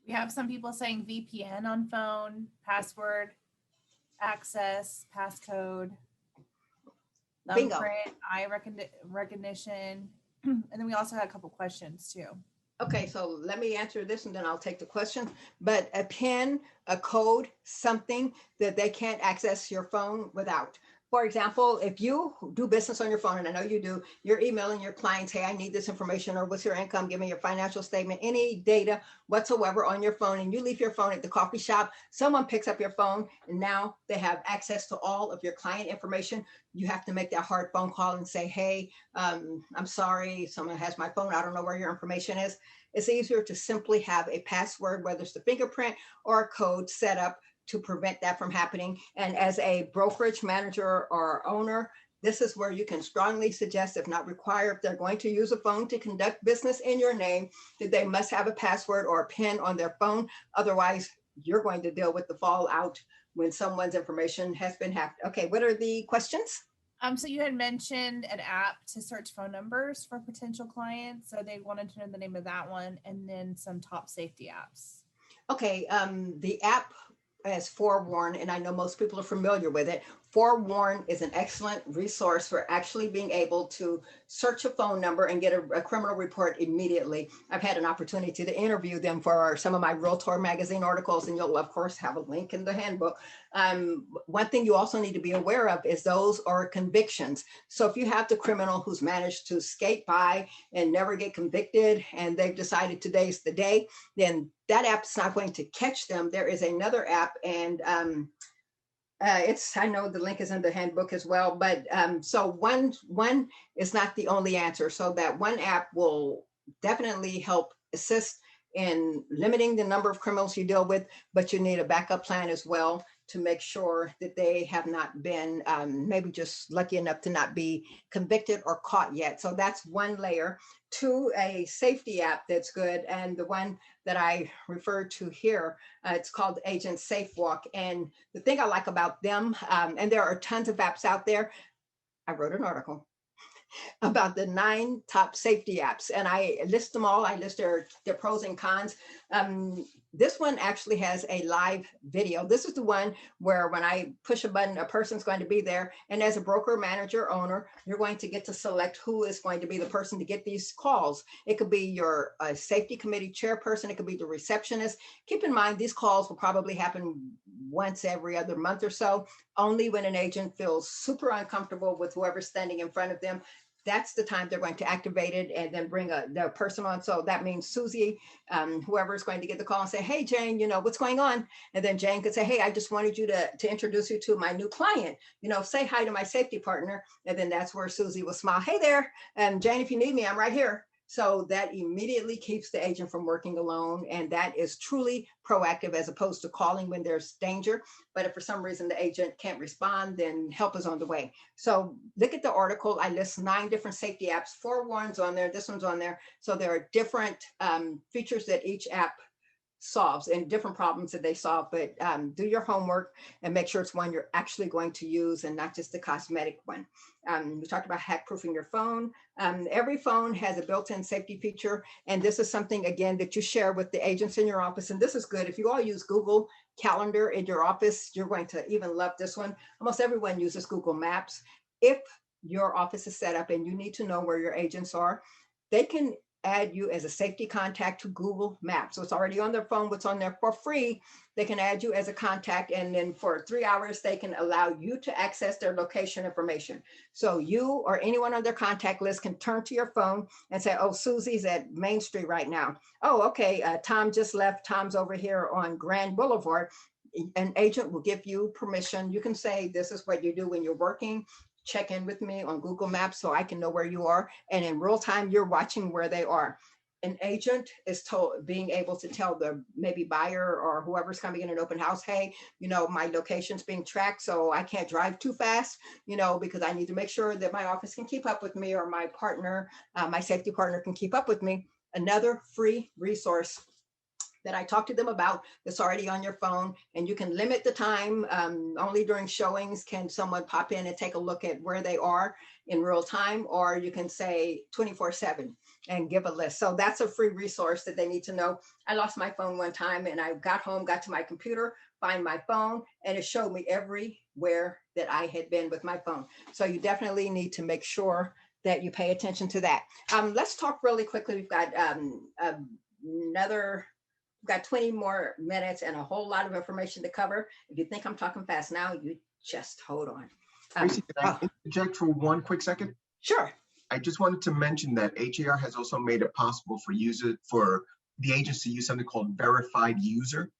We have some people saying VPN on phone, password, access, passcode, Bingo. thumbprint, eye recognition. And then we also had a couple questions too. Okay, so let me answer this and then I'll take the question. But a PIN, a code, something that they can't access your phone without. For example, if you do business on your phone, and I know you do, you're emailing your clients, hey, I need this information, or what's your income? Give me your financial statement, any data whatsoever on your phone, and you leave your phone at the coffee shop, someone picks up your phone, and now they have access to all of your client information. You have to make that hard phone call and say, hey, I'm sorry, someone has my phone. I don't know where your information is. It's easier to simply have a password, whether it's the fingerprint or a code set up to prevent that from happening. And as a brokerage manager or owner, this is where you can strongly suggest, if not require, if they're going to use a phone to conduct business in your name, that they must have a password or a PIN on their phone. Otherwise, you're going to deal with the fallout when someone's information has been hacked. Okay, what are the questions? So you had mentioned an app to search phone numbers for potential clients. So they wanted to know the name of that one, and then some top safety apps. Okay, the app as Forewarn, and I know most people are familiar with it. Forewarn is an excellent resource for actually being able to search a phone number and get a criminal report immediately. I've had an opportunity to interview them for some of my Realtor Magazine articles, and you'll of course have a link in the handbook. One thing you also need to be aware of is those are convictions. So if you have the criminal who's managed to skate by and never get convicted, and they've decided today's the day, then that app is not going to catch them. There is another app, and I know the link is in the handbook as well, but so one is not the only answer. So that one app will definitely help assist in limiting the number of criminals you deal with, but you need a backup plan as well to make sure that they have not been maybe just lucky enough to not be convicted or caught yet. So that's one layer. Two, a safety app that's good. And the one that I referred to here, it's called Agent Safe Walk. And the thing I like about them, and there are tons of apps out there, I wrote an article about the 9 top safety apps, and I list them all. I list their pros and cons. This one actually has a live video. This is the one where when I push a button, a person's going to be there. And as a broker, manager, owner, you're going to get to select who is going to be the person to get these calls. It could be your safety committee chairperson. It could be the receptionist. Keep in mind, these calls will probably happen once every other month or so, only when an agent feels super uncomfortable with whoever's standing in front of them. that's the time they're going to activate it and then bring their person on. So that means Susie, whoever is going to get the call and say, hey, Jane, what's going on? And then Jane could say, hey, I just wanted you to introduce you to my new client, say hi to my safety partner. And then that's where Susie will smile, hey there. And Jane, if you need me, I'm right here. So that immediately keeps the agent from working alone. And that is truly proactive as opposed to calling when there's danger. But if for some reason the agent can't respond, then help is on the way. So look at the article. I list 9 different safety apps, 4 ones on there. This one's on there. So there are different features that each app solves and different problems that they solve, but do your homework and make sure it's one you're actually going to use and not just the cosmetic one. We talked about hack proofing your phone. Every phone has a built-in safety feature, and this is something, again, that you share with the agents in your office. And this is good. If you all use Google Calendar in your office, you're going to even love this one. Almost everyone uses Google Maps. If your office is set up and you need to know where your agents are, they can add you as a safety contact to Google Maps. So it's already on their phone, what's on there for free. They can add you as a contact, and then for 3 hours, they can allow you to access their location information. So you or anyone on their contact list can turn to your phone and say, oh, Susie's at Main Street right now. Oh, okay, Tom just left. Tom's over here on Grand Boulevard. An agent will give you permission. You can say, this is what you do when you're working. Check in with me on Google Maps so I can know where you are. And in real time, you're watching where they are. An agent is being able to tell the maybe buyer or whoever's coming in an open house, hey, my location's being tracked, so I can't drive too fast, because I need to make sure that my office can keep up with me, or my partner, my safety partner can keep up with me. Another free resource that I talked to them about that's already on your phone, and you can limit the time. Only during showings can someone pop in and take a look at where they are in real time, or you can say 24/7 and give a list. So that's a free resource that they need to know. I lost my phone one time, and I got home, got to my computer, find my phone, and it showed me everywhere that I had been with my phone. So you definitely need to make sure that you pay attention to that. Let's talk really quickly. We've got got 20 more minutes and a whole lot of information to cover. If you think I'm talking fast now, you just hold on. Tracy, can I interject for one quick second? Sure. I just wanted to mention that HAR has also made it possible for the agents to use something called verified user,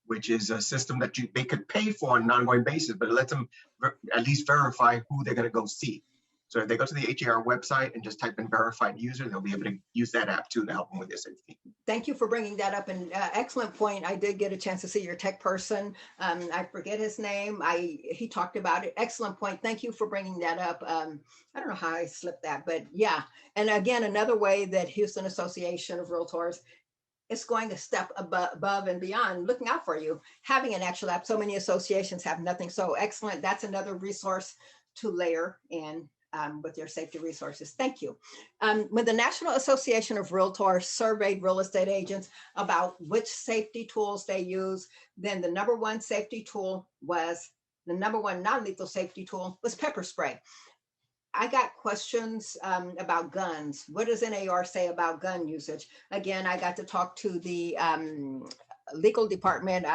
which is a system that they could pay for on an ongoing basis, but it lets them at least verify who they're going to go see. So if they go to the HAR website and just type in verified user, they'll be able to use that app too to help them with their safety. Thank you for bringing that up. And excellent point. I did get a chance to see your tech person. I forget his name. He talked about it. Excellent point. Thank you for bringing that up. I don't know how I slipped that, but yeah. And again, another way that Houston Association of Realtors is going a step above and beyond, looking out for you, having an actual app. So many associations have nothing. So excellent. That's another resource to layer in with your safety resources. Thank you. When the National Association of Realtors surveyed real estate agents about which safety tools they use, then the #1 safety tool was, the #1 non-lethal safety tool was pepper spray. I got questions about guns. What does NAR say about gun usage? Again, I got to talk to the legal department,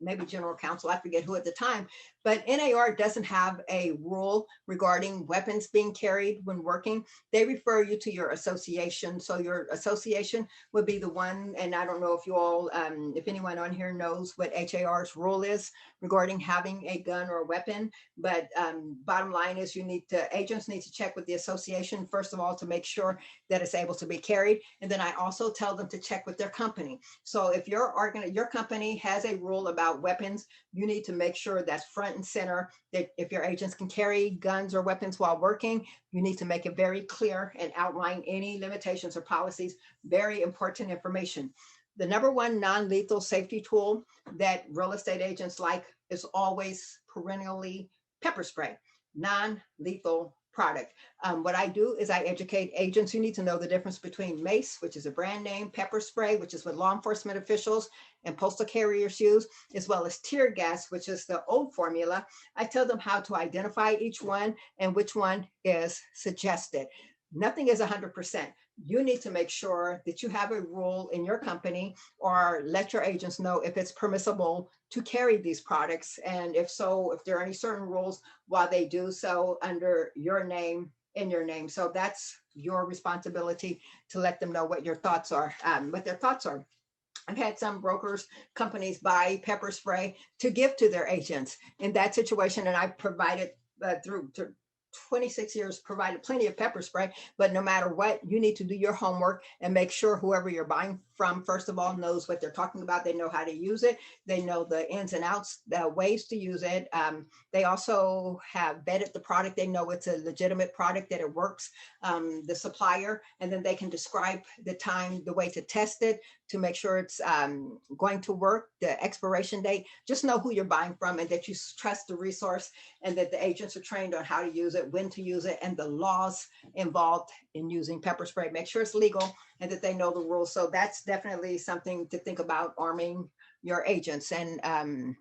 maybe general counsel, I forget who at the time, but NAR doesn't have a rule regarding weapons being carried when working. They refer you to your association. So your association would be the one, and I don't know if you all, if anyone on here knows what HAR's rule is regarding having a gun or a weapon, but bottom line is agents need to check with the association, first of all, to make sure that it's able to be carried. And then I also tell them to check with their company. So if your company has a rule about weapons, you need to make sure that's front and center, that if your agents can carry guns or weapons while working, you need to make it very clear and outline any limitations or policies. Very important information. The #1 non-lethal safety tool that real estate agents like is always perennially pepper spray, non-lethal product. What I do is I educate agents who need to know the difference between mace, which is a brand name, pepper spray, which is what law enforcement officials and postal carriers use, as well as tear gas, which is the old formula. I tell them how to identify each one and which one is suggested. Nothing is 100%. You need to make sure that you have a rule in your company, or let your agents know if it's permissible to carry these products. And if so, if there are any certain rules, while they do so under your name in your name. So that's your responsibility to let them know what your thoughts are, what their thoughts are. I've had some brokers, companies buy pepper spray to give to their agents in that situation. And I provided through 26 years, provided plenty of pepper spray, but no matter what, you need to do your homework and make sure whoever you're buying from, first of all, knows what they're talking about. They know how to use it. They know the ins and outs, the ways to use it. They also have vetted the product. They know it's a legitimate product, that it works, the supplier, and then they can describe the time, the way to test it, to make sure it's going to work, the expiration date. Just know who you're buying from and that you trust the resource, and that the agents are trained on how to use it, when to use it, and the laws involved in using pepper spray. Make sure it's legal and that they know the rules. So that's definitely something to think about, arming your agents, and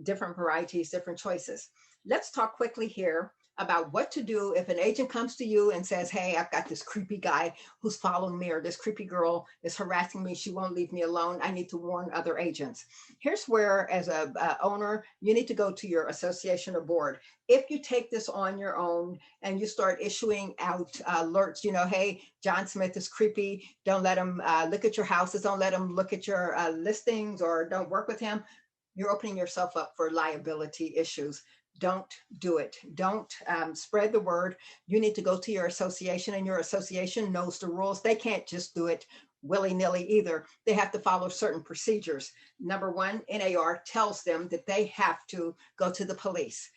different varieties, different choices. Let's talk quickly here about what to do if an agent comes to you and says, hey, I've got this creepy guy who's following me, or this creepy girl is harassing me. She won't leave me alone. I need to warn other agents. Here's where, as a owner, you need to go to your association or board. If you take this on your own and you start issuing out alerts, hey, John Smith is creepy. Don't let him look at your houses. Don't let him look at your listings, or don't work with him. You're opening yourself up for liability issues. Don't do it. Don't spread the word. You need to go to your association, and your association knows the rules. They can't just do it willy-nilly either. They have to follow certain procedures. Number one, NAR tells them that they have to go to the police.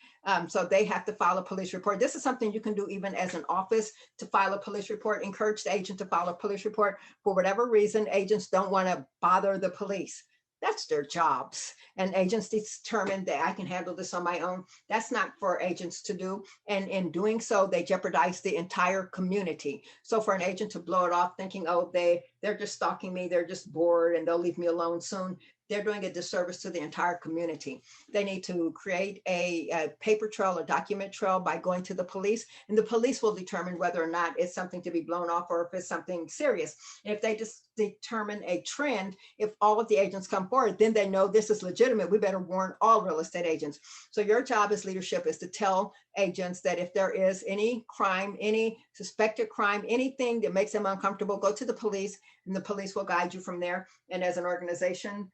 So they have to file a police report. This is something you can do even as an office, to file a police report. Encourage the agent to file a police report. For whatever reason, agents don't want to bother the police. That's their jobs. And agents determine that I can handle this on my own. That's not for agents to do. And in doing so, they jeopardize the entire community. So for an agent to blow it off thinking, oh, they're just stalking me, they're just bored and they'll leave me alone soon, they're doing a disservice to the entire community. They need to create a paper trail, a document trail, by going to the police, and the police will determine whether or not it's something to be blown off or if it's something serious. And if they just determine a trend, if all of the agents come forward, then they know this is legitimate. We better warn all real estate agents. So your job as leadership is to tell agents that if there is any crime, any suspected crime, anything that makes them uncomfortable, go to the police, and the police will guide you from there. And as an organization,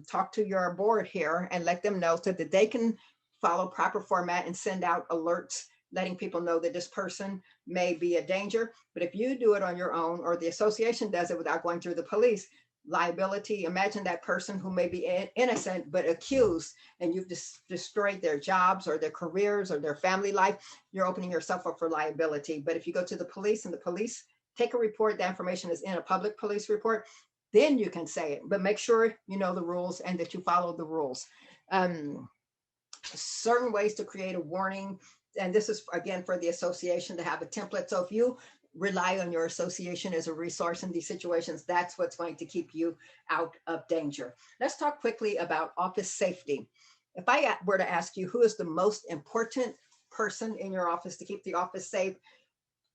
talk to your board here and let them know so that they can follow proper format and send out alerts, letting people know that this person may be a danger. But if you do it on your own, or the association does it without going through the police, liability. Imagine that person who may be innocent but accused, and you've destroyed their jobs or their careers or their family life. You're opening yourself up for liability. But if you go to the police and the police take a report, that information is in a public police report, then you can say it. But make sure you know the rules and that you follow the rules. Certain ways to create a warning, and this is again for the association to have a template. So if you rely on your association as a resource in these situations, that's what's going to keep you out of danger. Let's talk quickly about office safety. If I were to ask you who is the most important person in your office to keep the office safe,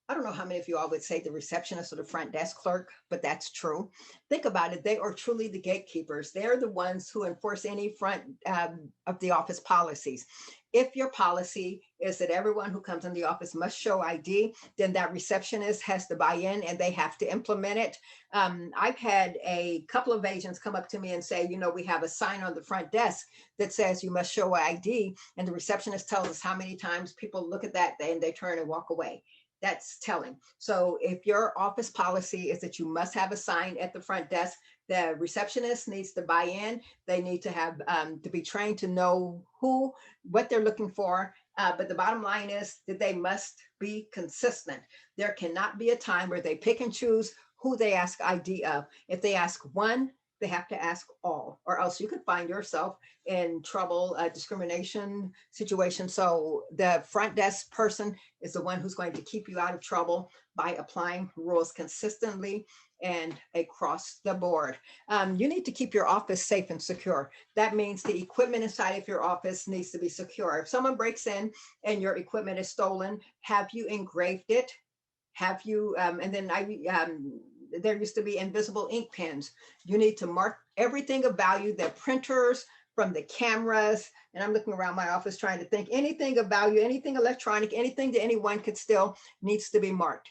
I don't know how many of you all would say the receptionist or the front desk clerk, but that's true. Think about it. They are truly the gatekeepers. They're the ones who enforce any front of the office policies. If your policy is that everyone who comes in the office must show ID, then that receptionist has to buy in and they have to implement it. I've had a couple of agents come up to me and say, we have a sign on the front desk that says you must show ID. And the receptionist tells us how many times people look at that and they turn and walk away. That's telling. So if your office policy is that you must have a sign at the front desk, the receptionist needs to buy in. They need to have to be trained to know what they're looking for. But the bottom line is that they must be consistent. There cannot be a time where they pick and choose who they ask ID of. If they ask one, they have to ask all, or else you could find yourself in trouble, discrimination situation. So the front desk person is the one who's going to keep you out of trouble by applying rules consistently and across the board. You need to keep your office safe and secure. That means the equipment inside of your office needs to be secure. If someone breaks in and your equipment is stolen, have you engraved it? Have you, and then there used to be invisible ink pens. You need to mark everything of value, their printers, from the cameras, and I'm looking around my office trying to think anything of value, anything electronic, anything that anyone could steal needs to be marked.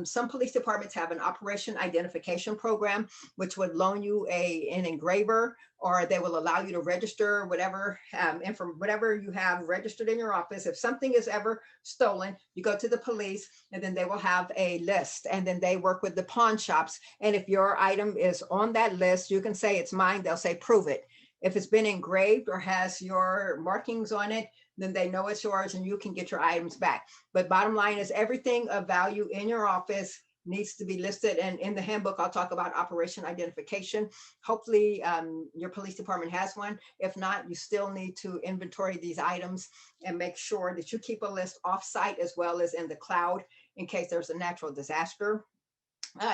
Some police departments have an operation identification program, which would loan you an engraver, or they will allow you to register whatever, and from whatever you have registered in your office. If something is ever stolen, you go to the police, and then they will have a list, and then they work with the pawn shops. And if your item is on that list, you can say it's mine. They'll say, prove it. If it's been engraved or has your markings on it, then they know it's yours and you can get your items back. But bottom line is everything of value in your office needs to be listed. And in the handbook, I'll talk about operation identification. Hopefully your police department has one. If not, you still need to inventory these items and make sure that you keep a list off-site as well as in the cloud in case there's a natural disaster.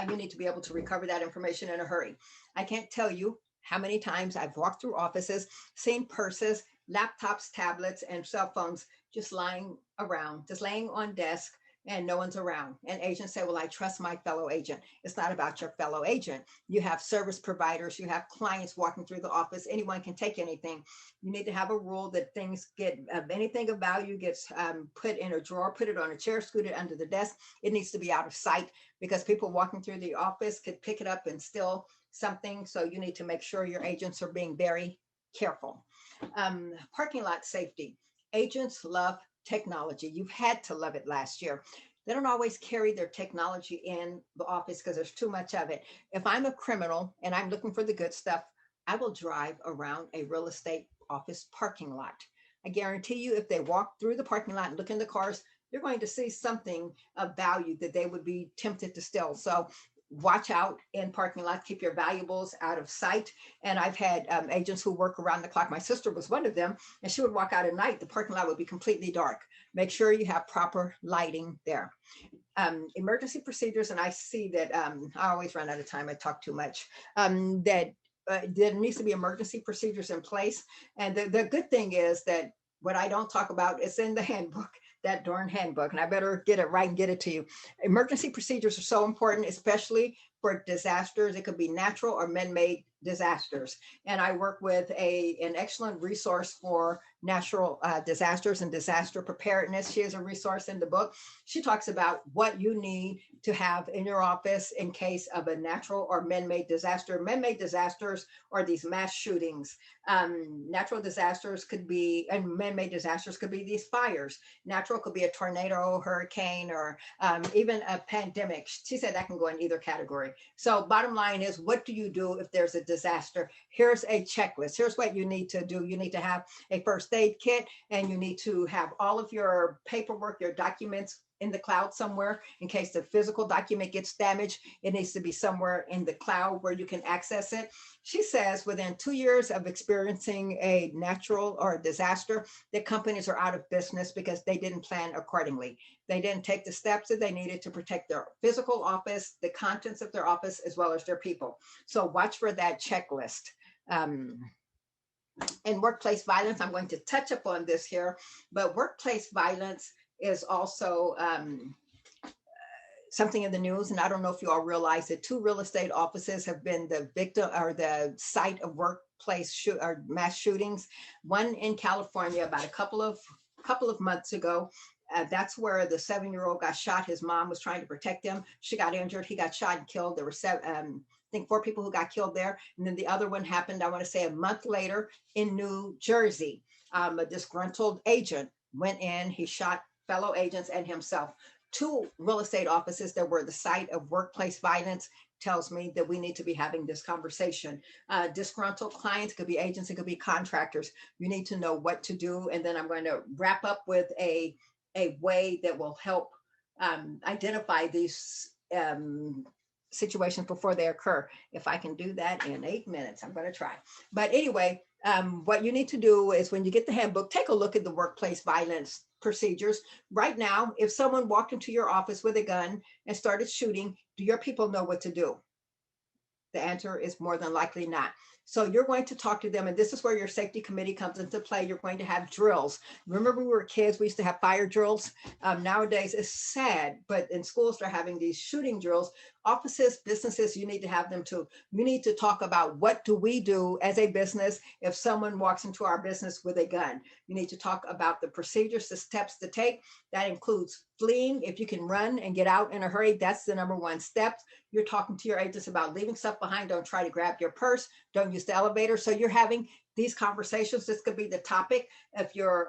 You need to be able to recover that information in a hurry. I can't tell you how many times I've walked through offices, seen purses, laptops, tablets, and cell phones just lying around, just laying on desk, and no one's around. And agents say, well, I trust my fellow agent. It's not about your fellow agent. You have service providers, you have clients walking through the office. Anyone can take anything. You need to have a rule that things get, anything of value gets put in a drawer, put it on a chair, scoot it under the desk. It needs to be out of sight because people walking through the office could pick it up and steal something. So you need to make sure your agents are being very careful. Parking lot safety. Agents love technology. You've had to love it last year. They don't always carry their technology in the office because there's too much of it. If I'm a criminal and I'm looking for the good stuff, I will drive around a real estate office parking lot. I guarantee you, if they walk through the parking lot and look in the cars, you're going to see something of value that they would be tempted to steal. So watch out in parking lots, keep your valuables out of sight. And I've had agents who work around the clock. My sister was one of them, and she would walk out at night. The parking lot would be completely dark. Make sure you have proper lighting there. Emergency procedures, and I see that I always run out of time. I talk too much. That there needs to be emergency procedures in place. And the good thing is that what I don't talk about is in the handbook, that darn handbook, and I better get it right and get it to you. Emergency procedures are so important, especially for disasters. It could be natural or man-made disasters. And I work with an excellent resource for natural disasters and disaster preparedness. She has a resource in the book. She talks about what you need to have in your office in case of a natural or man-made disaster. Man-made disasters are these mass shootings. Natural disasters could be, and man-made disasters could be these fires. Natural could be a tornado, hurricane, or even a pandemic. She said that can go in either category. So bottom line is, what do you do if there's a disaster? Here's a checklist. Here's what you need to do. You need to have a first aid kit, and you need to have all of your paperwork, your documents in the cloud somewhere in case the physical document gets damaged. It needs to be somewhere in the cloud where you can access it. She says within 2 years of experiencing a natural or a disaster, that companies are out of business because they didn't plan accordingly. They didn't take the steps that they needed to protect their physical office, the contents of their office, as well as their people. So watch for that checklist. And workplace violence, I'm going to touch upon this here, but workplace violence is also something in the news. And I don't know if you all realize that 2 real estate offices have been the victim or the site of workplace or mass shootings. One in California about a couple of months ago. That's where the 7-year-old got shot. His mom was trying to protect him. She got injured. He got shot and killed. There were I think 4 people who got killed there. And then the other one happened, I want to say, a month later in New Jersey. A disgruntled agent went in, he shot fellow agents and himself. 2 real estate offices that were the site of workplace violence tells me that we need to be having this conversation. Disgruntled clients, could be agents, it could be contractors. You need to know what to do. And then I'm going to wrap up with a way that will help identify these situations before they occur. If I can do that in 8 minutes, I'm going to try. But anyway, what you need to do is when you get the handbook, take a look at the workplace violence procedures. Right now, if someone walked into your office with a gun and started shooting, do your people know what to do? The answer is more than likely not. So you're going to talk to them, and this is where your safety committee comes into play. You're going to have drills. Remember, when we were kids, we used to have fire drills. Nowadays, it's sad, but in schools, they're having these shooting drills Offices, businesses, you need to have them too. You need to talk about what do we do as a business if someone walks into our business with a gun. You need to talk about the procedures, the steps to take. That includes fleeing. If you can run and get out in a hurry, that's the number one step. You're talking to your agents about leaving stuff behind. Don't try to grab your purse. Don't use the elevator. So you're having these conversations. This could be the topic of your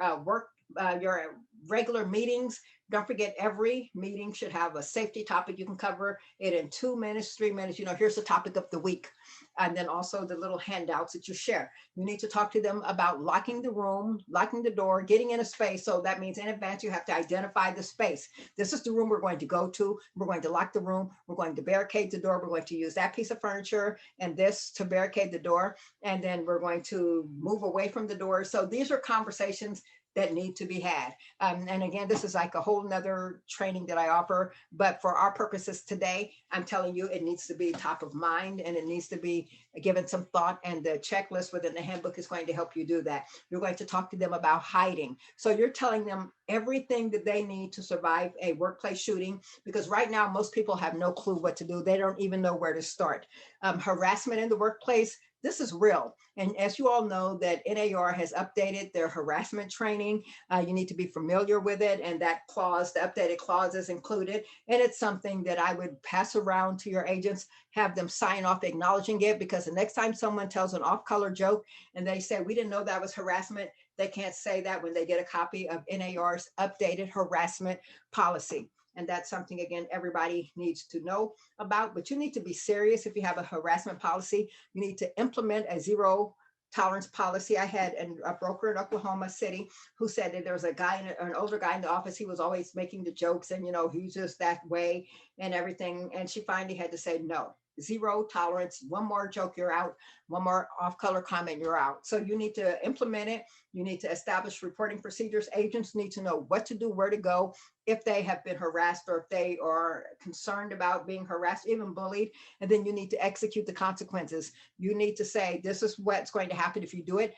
your regular meetings. Don't forget, every meeting should have a safety topic. You can cover it in 2 minutes, 3 minutes. You know, here's the topic of the week. And then also the little handouts that you share. You need to talk to them about locking the room, locking the door, getting in a space. So that means in advance, you have to identify the space. This is the room we're going to go to. We're going to lock the room. We're going to barricade the door. We're going to use that piece of furniture and this to barricade the door. And then we're going to move away from the door. So these are conversations that need to be had. And again, this is like a whole nother training that I offer, but for our purposes today, I'm telling you, it needs to be top of mind and it needs to be given some thought, and the checklist within the handbook is going to help you do that. You're going to talk to them about hiding. So you're telling them everything that they need to survive a workplace shooting, because right now, most people have no clue what to do. They don't even know where to start. Harassment in the workplace, this is real. And as you all know, that NAR has updated their harassment training. You need to be familiar with it. And that clause, the updated clause is included. And it's something that I would pass around to your agents, have them sign off acknowledging it, because the next time someone tells an off-color joke and they say, we didn't know that was harassment, they can't say that when they get a copy of NAR's updated harassment policy. And that's something, again, everybody needs to know about, but you need to be serious. If you have a harassment policy, you need to implement a zero tolerance policy. I had a broker in Oklahoma City who said that there was a guy, an older guy in the office, he was always making the jokes and, you know, he's just that way and everything. And she finally had to say, no, zero tolerance. One more joke, you're out. One more off-color comment, you're out. So you need to implement it. You need to establish reporting procedures. Agents need to know what to do, where to go if they have been harassed or if they are concerned about being harassed, even bullied. And then you need to execute the consequences. You need to say, this is what's going to happen if you do it,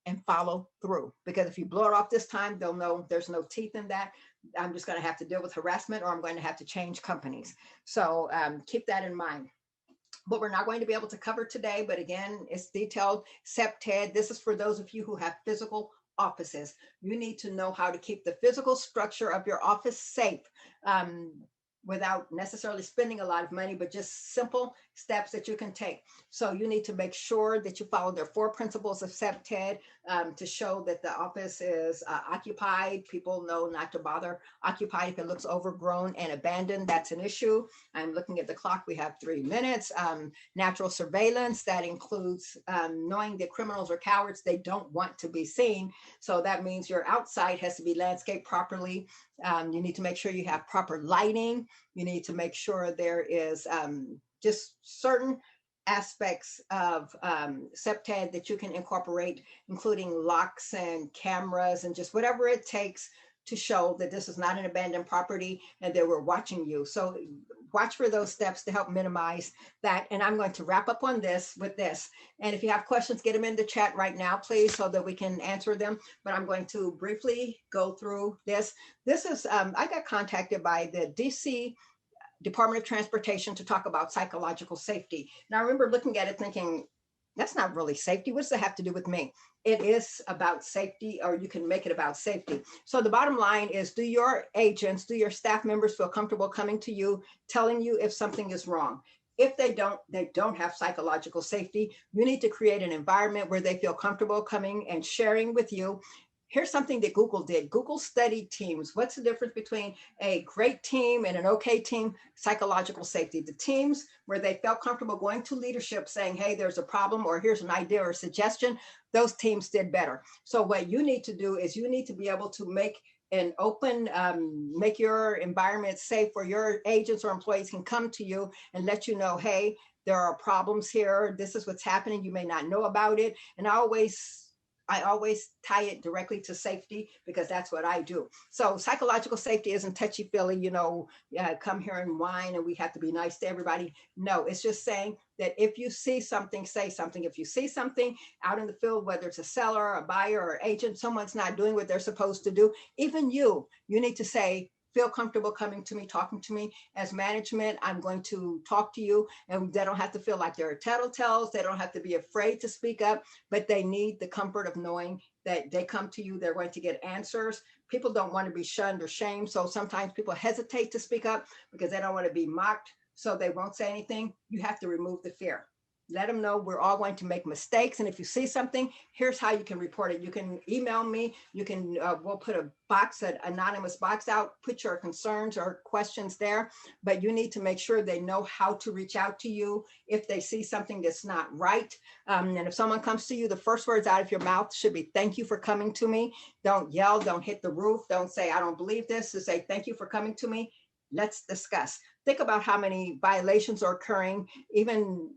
and follow through. Because if you blow it off this time, they'll know there's no teeth in that. I'm just going to have to deal with harassment, or I'm going to have to change companies. So keep that in mind. What we're not going to be able to cover today, but again, it's detailed. CPTED, this is for those of you who have physical offices. You need to know how to keep the physical structure of your office safe without necessarily spending a lot of money, but just simple steps that you can take. So you need to make sure that you follow their 4 principles of CPTED to show that the office is occupied. People know not to bother occupied if it looks overgrown and abandoned. That's an issue. I'm looking at the clock. We have 3 minutes. Natural surveillance, that includes knowing that criminals are cowards. They don't want to be seen. So that means your outside has to be landscaped properly. You need to make sure you have proper lighting. You need to make sure there is just certain aspects of CPTED that you can incorporate, including locks and cameras and just whatever it takes to show that this is not an abandoned property and that we're watching you. So watch for those steps to help minimize that. And I'm going to wrap up on this with this. And if you have questions, get them in the chat right now, please, so that we can answer them. But I'm going to briefly go through this. This is, I got contacted by the DC Department of Transportation to talk about psychological safety. And I remember looking at it thinking, that's not really safety. What does that have to do with me? It is about safety, or you can make it about safety. So the bottom line is, do your agents, do your staff members feel comfortable coming to you, telling you if something is wrong? If they don't have psychological safety. You need to create an environment where they feel comfortable coming and sharing with you. Here's something that Google did. Google studied teams. What's the difference between a great team and an okay team? Psychological safety. The teams where they felt comfortable going to leadership saying, hey, there's a problem, or here's an idea or a suggestion, those teams did better. So what you need to do is you need to be able to make an open, make your environment safe where your agents or employees can come to you and let you know, hey, there are problems here. This is what's happening. You may not know about it. And I always tie it directly to safety, because that's what I do. So psychological safety isn't touchy-feely, you know, come here and whine and we have to be nice to everybody. No, it's just saying that if you see something, say something. If you see something out in the field, whether it's a seller, a buyer, or agent, someone's not doing what they're supposed to do, even you need to say, feel comfortable coming to me, talking to me. As management, I'm going to talk to you, and they don't have to feel like they're tattletales. They don't have to be afraid to speak up, but they need the comfort of knowing that they come to you, they're going to get answers. People don't want to be shunned or shamed. So sometimes people hesitate to speak up because they don't want to be mocked. So they won't say anything. You have to remove the fear. Let them know we're all going to make mistakes. And if you see something, here's how you can report it. You can email me. You can, we'll put a box, an anonymous box out, put your concerns or questions there, but you need to make sure they know how to reach out to you if they see something that's not right. And if someone comes to you, the first words out of your mouth should be, thank you for coming to me. Don't yell, don't hit the roof. Don't say, I don't believe this. Just say, thank you for coming to me. Let's discuss. Think about how many violations are occurring, even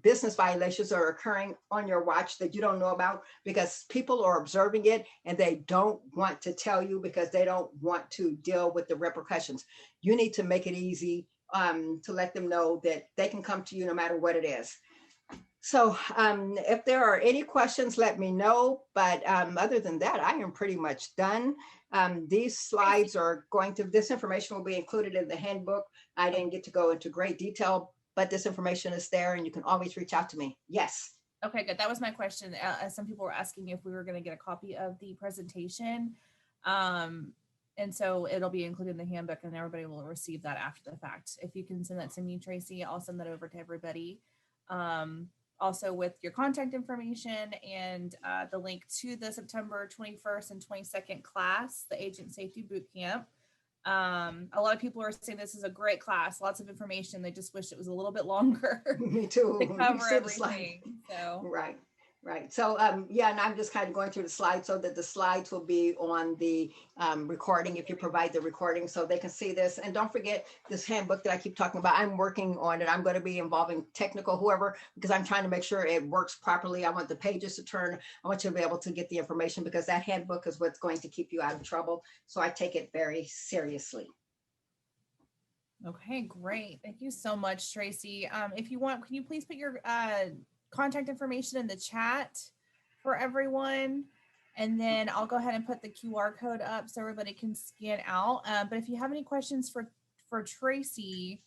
business violations are occurring on your watch that you don't know about because people are observing it and they don't want to tell you because they don't want to deal with the repercussions. You need to make it easy to let them know that they can come to you no matter what it is. So if there are any questions, let me know. But other than that, I am pretty much done. These slides are going to, this information will be included in the handbook. I didn't get to go into great detail, but this information is there and you can always reach out to me. Yes. Okay, good. That was my question. Some people were asking if we were going to get a copy of the presentation. And so it'll be included in the handbook and everybody will receive that after the fact. If you can send that to me, Tracy, I'll send that over to everybody. Also with your contact information and the link to the September 21st and 22nd class, the Agent Safety Boot Camp. A lot of people are saying this is a great class, lots of information. They just wish it was a little bit longer. Me too. To cover everything. So right. Right. So, yeah, and I'm just kind of going through the slides so that the slides will be on the recording if you provide the recording so they can see this. And don't forget this handbook that I keep talking about. I'm working on it. I'm going to be involving technical, whoever, because I'm trying to make sure it works properly. I want the pages to turn. I want you to be able to get the information because that handbook is what's going to keep you out of trouble. So I take it very seriously. okay, great. Thank you so much, Tracy. If you want, can you please put your contact information in the chat for everyone? And then I'll go ahead and put the QR code up so everybody can scan out. But if you have any questions for Tracy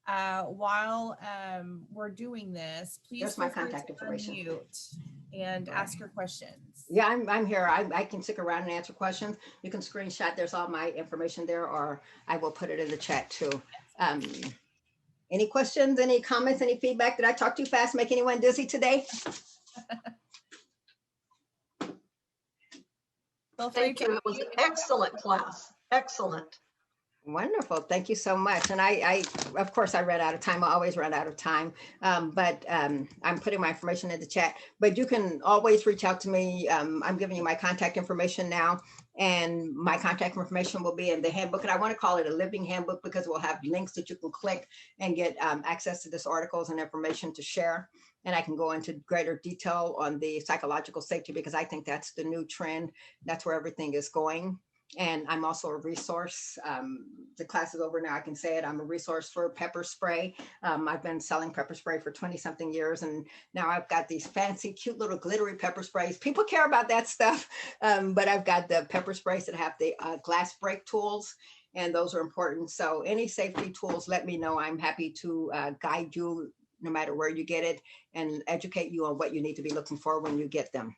while we're doing this, please There's my contact information. Unmute and ask your questions. Yeah, I'm here. I can stick around and answer questions. You can screenshot. There's all my information there, or I will put it in the chat too. Any questions, any comments, any feedback? Did I talk too fast, make anyone dizzy today? Thank you. It was an excellent class. Excellent. Wonderful. Thank you so much. And I of course, I ran out of time. I always run out of time. But I'm putting my information in the chat. But you can always reach out to me. I'm giving you my contact information now. And my contact information will be in the handbook. And I want to call it a living handbook because we'll have links that you can click and get access to this articles and information to share. And I can go into greater detail on the psychological safety because I think that's the new trend. That's where everything is going. And I'm also a resource. The class is over now. I can say it. I'm a resource for pepper spray. I've been selling pepper spray for 20 something years. And now I've got these fancy, cute little glittery pepper sprays. People care about that stuff. But I've got the pepper sprays that have the glass break tools. And those are important. So any safety tools, let me know. I'm happy to guide you no matter where you get it and educate you on what you need to be looking for when you get them.